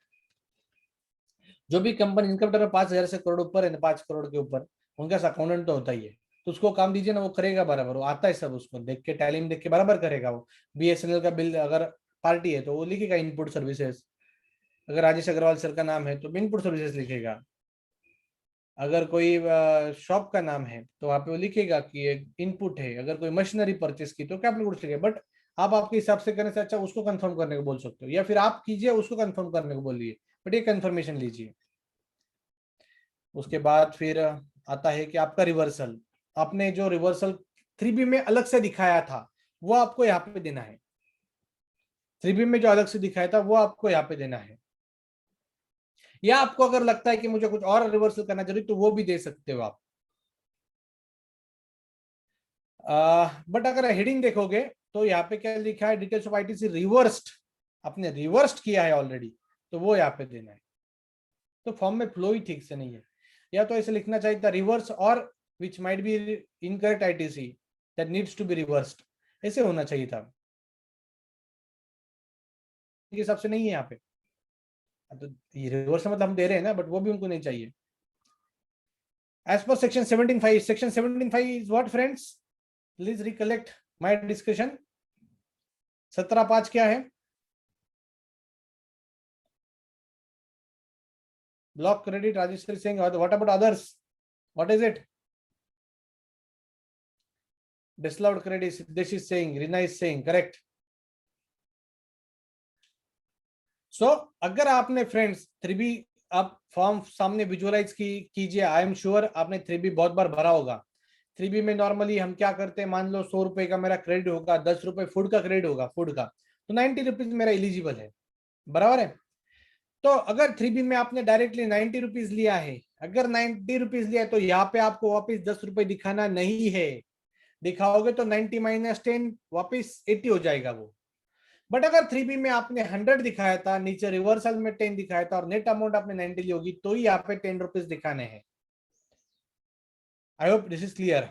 जो भी कंपनी इनकम टैक्स 5,000 से करोड़ ऊपर है ना, 5 करोड़ के ऊपर, उनका अकाउंटेंट तो होता ही है, तो उसको काम दीजिए ना, वो करेगा बराबर, वो आता है सब, उसको देख के टैली में देख के बराबर करेगा वो। बीएसएनएल का बिल अगर पार्टी है तो वो लिखेगा इनपुट सर्विसेज, अगर राजेश अग्रवाल सर का नाम है तो इनपुट सर्विसेज लिखेगा, अगर कोई शॉप का नाम है तो वहां पे वो लिखेगा कि इनपुट है, अगर कोई मशीनरी परचेस की तो कैपिटल गुड्स लिखेगा। बट आप आपके हिसाब से करने से अच्छा उसको कंफर्म करने को बोल सकते हो, या फिर आप कीजिए उसको कंफर्म करने को बोलिए, बट ये कंफर्मेशन लीजिए। उसके बाद फिर आता है कि आपका रिवर्सल, आपने जो रिवर्सल 3B में अलग से दिखाया था वो आपको यहाँ पे देना है। 3B में जो अलग से दिखाया था वो आपको यहाँ पे देना है, या आपको अगर लगता है कि मुझे कुछ और रिवर्सल करना जरूरी तो वो भी दे सकते हो आप। बट अगर हेडिंग देखोगे तो यहाँ पे क्या लिखा है, डिटेल्स ऑफ आईटीसी रिवर्स्ड, आपने रिवर्स्ड किया है ऑलरेडी, तो वो यहाँ पे देना है। तो फॉर्म में फ्लो ही ठीक से नहीं है, या तो ऐसे लिखना चाहिए था रिवर्स और which might be incorrect ITC that needs to be reversed, ऐसे होना चाहिए था, के हिसाब से नहीं है यहाँ पे। तो ये रिवर्स मतलब हम दे रहे हैं ना, बट वो भी उनको नहीं चाहिए। As per section 17(5), section 17(5) is what friends, please recollect my discussion. 17(5) क्या है? Block credit, Rajeshwari is saying. What about others? What is it? Disallowed credit, Siddesh is saying. Rina is saying. Correct. So, अगर आपने फ्रेंड्स 3B आप फॉर्म सामने विजुअलाइज कीजिए, आई एम श्योर आपने 3B बहुत बार भरा होगा। 3B में नॉर्मली हम क्या करते हैं, मान लो 100 रुपए का मेरा क्रेडिट होगा, 10 रुपए फूड का क्रेडिट होगा, फूड का, तो 90 रुपीज मेरा एलिजिबल है, बराबर है। तो अगर 3B में आपने डायरेक्टली 90 रुपीज लिया है, अगर 90 रुपीज लिया है तो यहाँ पे आपको वापस 10 रुपए दिखाना नहीं है, दिखाओगे तो 90 - 10 वापस 80 हो जाएगा वो। बट अगर 3B में आपने 100 दिखाया था, नीचे रिवर्सल में 10 दिखाया था और नेट अमाउंट आपने 90 ली होगी, तो ही यहाँ पे 10 रुपीज दिखाने हैं। I hope this is clear.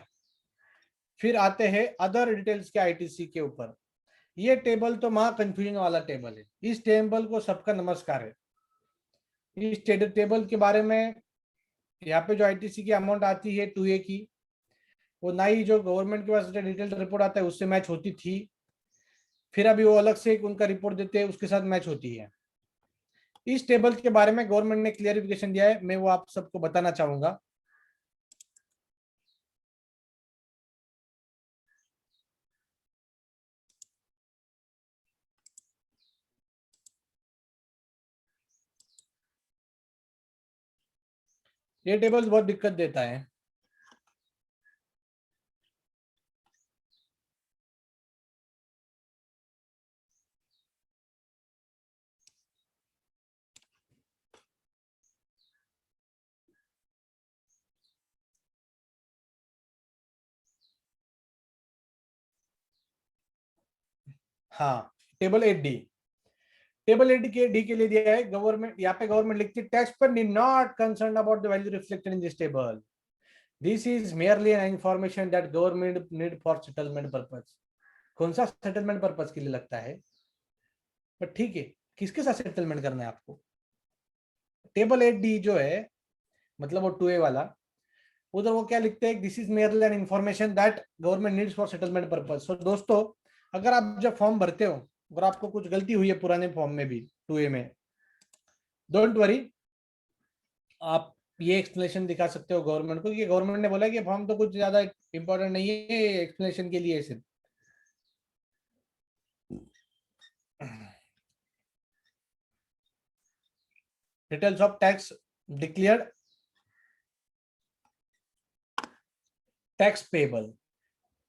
फिर आते हैं अदर डिटेल्स के आईटीसी के ऊपर। ये टेबल तो महा कंफ्यूजन वाला टेबल है, इस टेबल को सबका नमस्कार है। इस टेबल के बारे में यहाँ पे जो आईटीसी की अमाउंट आती है 2A की, वो ना ही जो गवर्नमेंट के पास डिटेल रिपोर्ट आता है उससे मैच होती थी, फिर अभी वो अलग से उनका रिपोर्ट देते हैं उसके साथ मैच होती है। इस टेबल के बारे में गवर्नमेंट ने क्लियरिफिकेशन दिया है, मैं वो आप सबको बताना चाहूंगा। ये टेबल बहुत दिक्कत देता है। हाँ, टेबल 8D, टेबल 8D के लिए दिया है गवर्नमेंट, यहाँ पे गवर्नमेंट लिखती है टैक्स पर need not concern about the value reflected in this table, this is merely an information that government need for settlement purpose. कौन सा सेटलमेंट पर्पस के लिए लगता है, बट ठीक है, किसके साथ सेटलमेंट करना है आपको। टेबल 8D जो है, मतलब वो 2A वाला, उधर वो क्या लिखते हैं, this is merely an information that government needs for settlement purpose. So दोस्तों, अगर आप जब फॉर्म भरते हो, अगर आपको कुछ गलती हुई है पुराने फॉर्म में भी 2A में, डोंट वरी, आप ये एक्सप्लेनेशन दिखा सकते हो गवर्नमेंट को, कि गवर्नमेंट ने बोला कि फॉर्म तो कुछ ज्यादा इंपॉर्टेंट नहीं है, एक्सप्लेनेशन के लिए सिर्फ। Details of tax declared, tax payable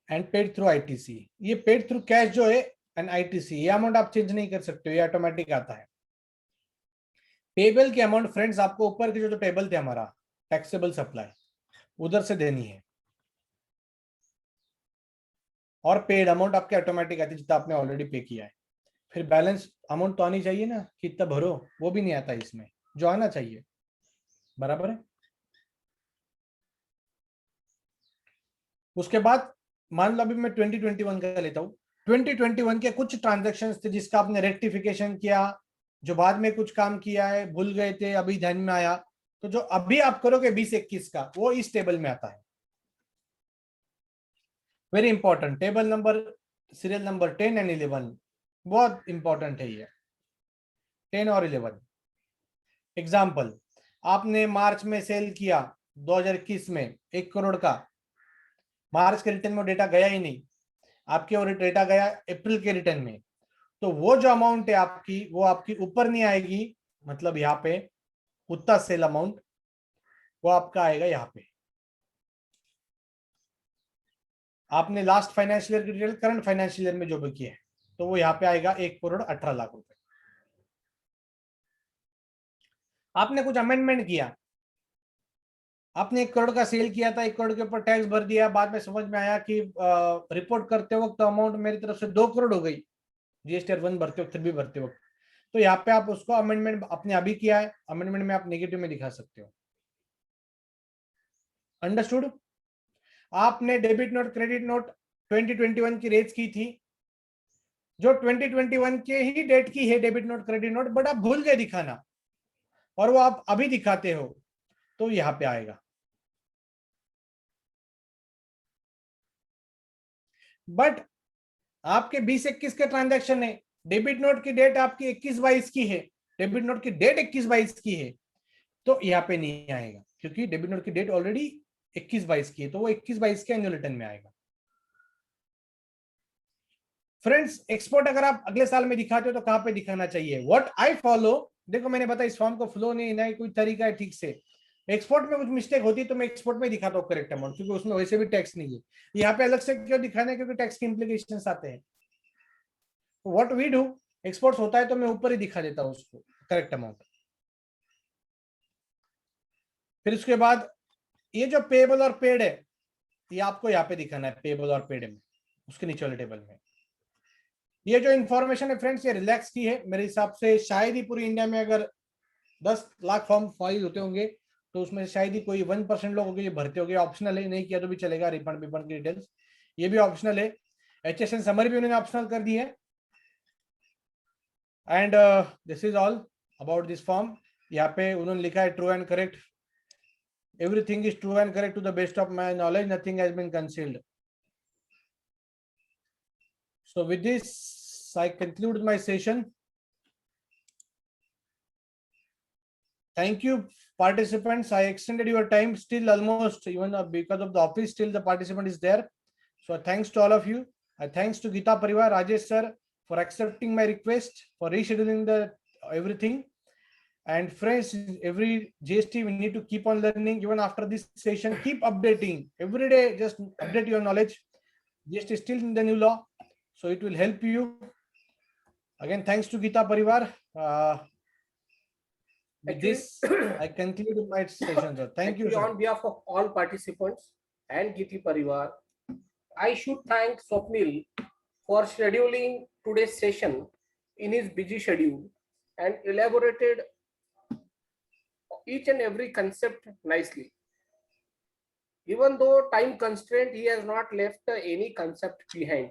and paid through ITC. ये पेड थ्रू कैश जो है एंड आईटीसी, ये अमाउंट आप चेंज नहीं कर सकते हो, ये ऑटोमेटिक आता है। पेबल की अमाउंट फ्रेंड्स आपको ऊपर के जो टेबल थे हमारा टैक्सेबल सप्लाई, उधर से देनी है, और पेड अमाउंट आपके ऑटोमेटिक आती है जितना आपने ऑलरेडी पे किया है। फिर बैलेंस अमाउंट तो आनी चाहिए ना, कितना भरो, वो भी नहीं आता इसमें, जो आना चाहिए। बराबर है। उसके बाद मान लो अभी मैं 2021 का लेता हूं। 2021 के कुछ ट्रांजैक्शंस थे जिसका आपने रेक्टिफिकेशन किया, जो बाद में कुछ काम किया है, भूल गए थे, अभी ध्यान में आया, तो जो अभी आप करोगे 2021 का, वो इस टेबल में आता है। Very important table number, serial number 10 and 11, बहुत इंपॉर्टेंट है ये 10 और 11। एग्जाम्पल, आपने मार्च में सेल किया 2021 में 1 करोड़ का, मार्च के रिटर्न में डेटा गया ही नहीं, आपके और डेटा गया अप्रैल के रिटर्न में, तो वो जो अमाउंट है आपकी, वो आपकी ऊपर नहीं आएगी, मतलब यहाँ पे उतना सेल अमाउंट, वो आपका आएगा यहाँ पे। आपने लास्ट फाइनेंशियल ईयर की डिटेल करंट फाइनेंशियल ईयर में जो भी किया है, तो वो यहाँ पे आएगा 1,18,00,000 रुपए। आपने कुछ अमेंडमेंट किया, आपने 1 करोड़ का सेल किया था, 1 करोड़ के ऊपर टैक्स भर दिया, बाद में समझ में आया कि रिपोर्ट करते वक्त तो अमाउंट मेरी तरफ से 2 करोड़ हो गई, जीएसटी 1 भरते वक्त, 3 भरते वक्त, तो यहाँ पे आप उसको अमेंडमेंट आपने अभी किया है, अमेंडमेंट में आप नेगेटिव में दिखा सकते हो। अंडरस्टूड। आपने डेबिट नोट क्रेडिट नोट 2021 की रेज की थी, जो 2021 के ही डेट की है debit note credit note, but आप भूल गए दिखाना और वो आप अभी दिखाते हो, तो यहाँ पे आएगा। बट आपके 20-21 के ट्रांजैक्शन है, डेबिट नोट की डेट आपकी 21-22 की है, डेबिट नोट की डेट 21-22 की है, तो यहाँ पे नहीं आएगा, क्योंकि डेबिट नोट की डेट ऑलरेडी 21-22 की है, तो वो 21-22 के एनुअल रिटर्न में आएगा। फ्रेंड्स, एक्सपोर्ट अगर आप अगले साल में दिखाते हो तो कहां पे दिखाना चाहिए? व्हाट आई फॉलो, देखो मैंने बताया इस फॉर्म को फ्लो नहीं कोई तरीका है ठीक से। एक्सपोर्ट में कुछ मिस्टेक होती है तो मैं एक्सपोर्ट में दिखाता हूँ करेक्ट अमाउंट, क्योंकि उसमें वैसे भी टैक्स नहीं है। यहाँ पे अलग से क्यों दिखाना है? क्योंकि टैक्स के इम्प्लीकेशंस आते हैं। व्हाट वी डू, एक्सपोर्ट होता है तो मैं ऊपर ही दिखा देता हूँ उसको करेक्ट अमाउंट। फिर उसके बाद ये जो पेबल और पेड है, ये आपको यहाँ पे दिखाना है, पेबल और पेड में, उसके नीचे वाले टेबल में। ये जो इन्फॉर्मेशन है फ्रेंड्स, ये रिलैक्स की है मेरे हिसाब से। शायद ही पूरी इंडिया में अगर 10 लाख फॉर्म फाइल होते होंगे तो उसमें शायद ही कोई 1% लोग होंगे ये भरते होंगे। ऑप्शनल है, नहीं किया तो भी चलेगा, रिफंड विफंड की डिटेल्स ये भी ऑप्शनल है। HSN समरी भी उन्होंने ऑप्शनल कर दी है। And this is all about this form. यहाँ पे उन्होंने लिखा है true and correct, everything is true and correct to the best of my knowledge, nothing has been concealed. So with this, I conclude my session. Thank you, participants. I extended your time still almost, even because of the office, still the participant is there. So thanks to all of you. Thanks to Gita Parivar, Rajesh sir, for accepting my request, for rescheduling the everything. And friends, every GST, we need to keep on learning. Even after this session, keep updating. Every day, just update your knowledge. GST is still in the new law, so it will help you. Again, thanks to Gita Parivar. With this, I conclude my session, sir. Thank you, sir. On behalf of all participants and Giti Parivar, I should thank Swapnil for scheduling today's session in his busy schedule and elaborated each and every concept nicely. Even though time constraint, he has not left any concept behind.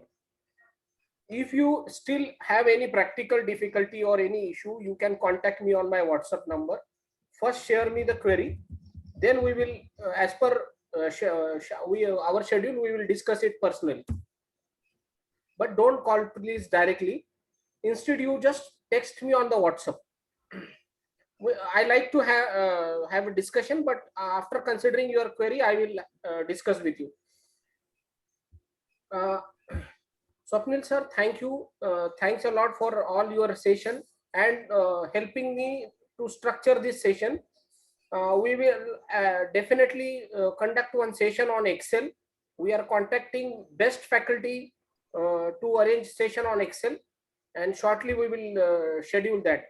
If you still have any practical difficulty or any issue, you can contact me on my WhatsApp number. First, share me the query. Then we will, as per our schedule, we will discuss it personally. But don't call please directly. Instead, you just text me on the WhatsApp. I like to have a discussion, but after considering your query, I will discuss with you. Swapnil sir, thank you. Thanks a lot for all your session and helping me to structure this session. We will definitely conduct one session on Excel. We are contacting best faculty to arrange session on Excel, and shortly we will schedule that.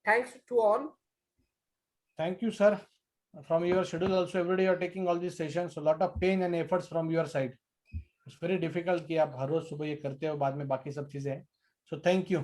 Thanks to all. Thank you, sir. From your schedule also, every day you are taking all these sessions. So a lot of pain and efforts from your side. It's very difficult कि आप हर रोज सुबह ये करते हो, बाद में बाकी सब चीजें हैं. So thank you.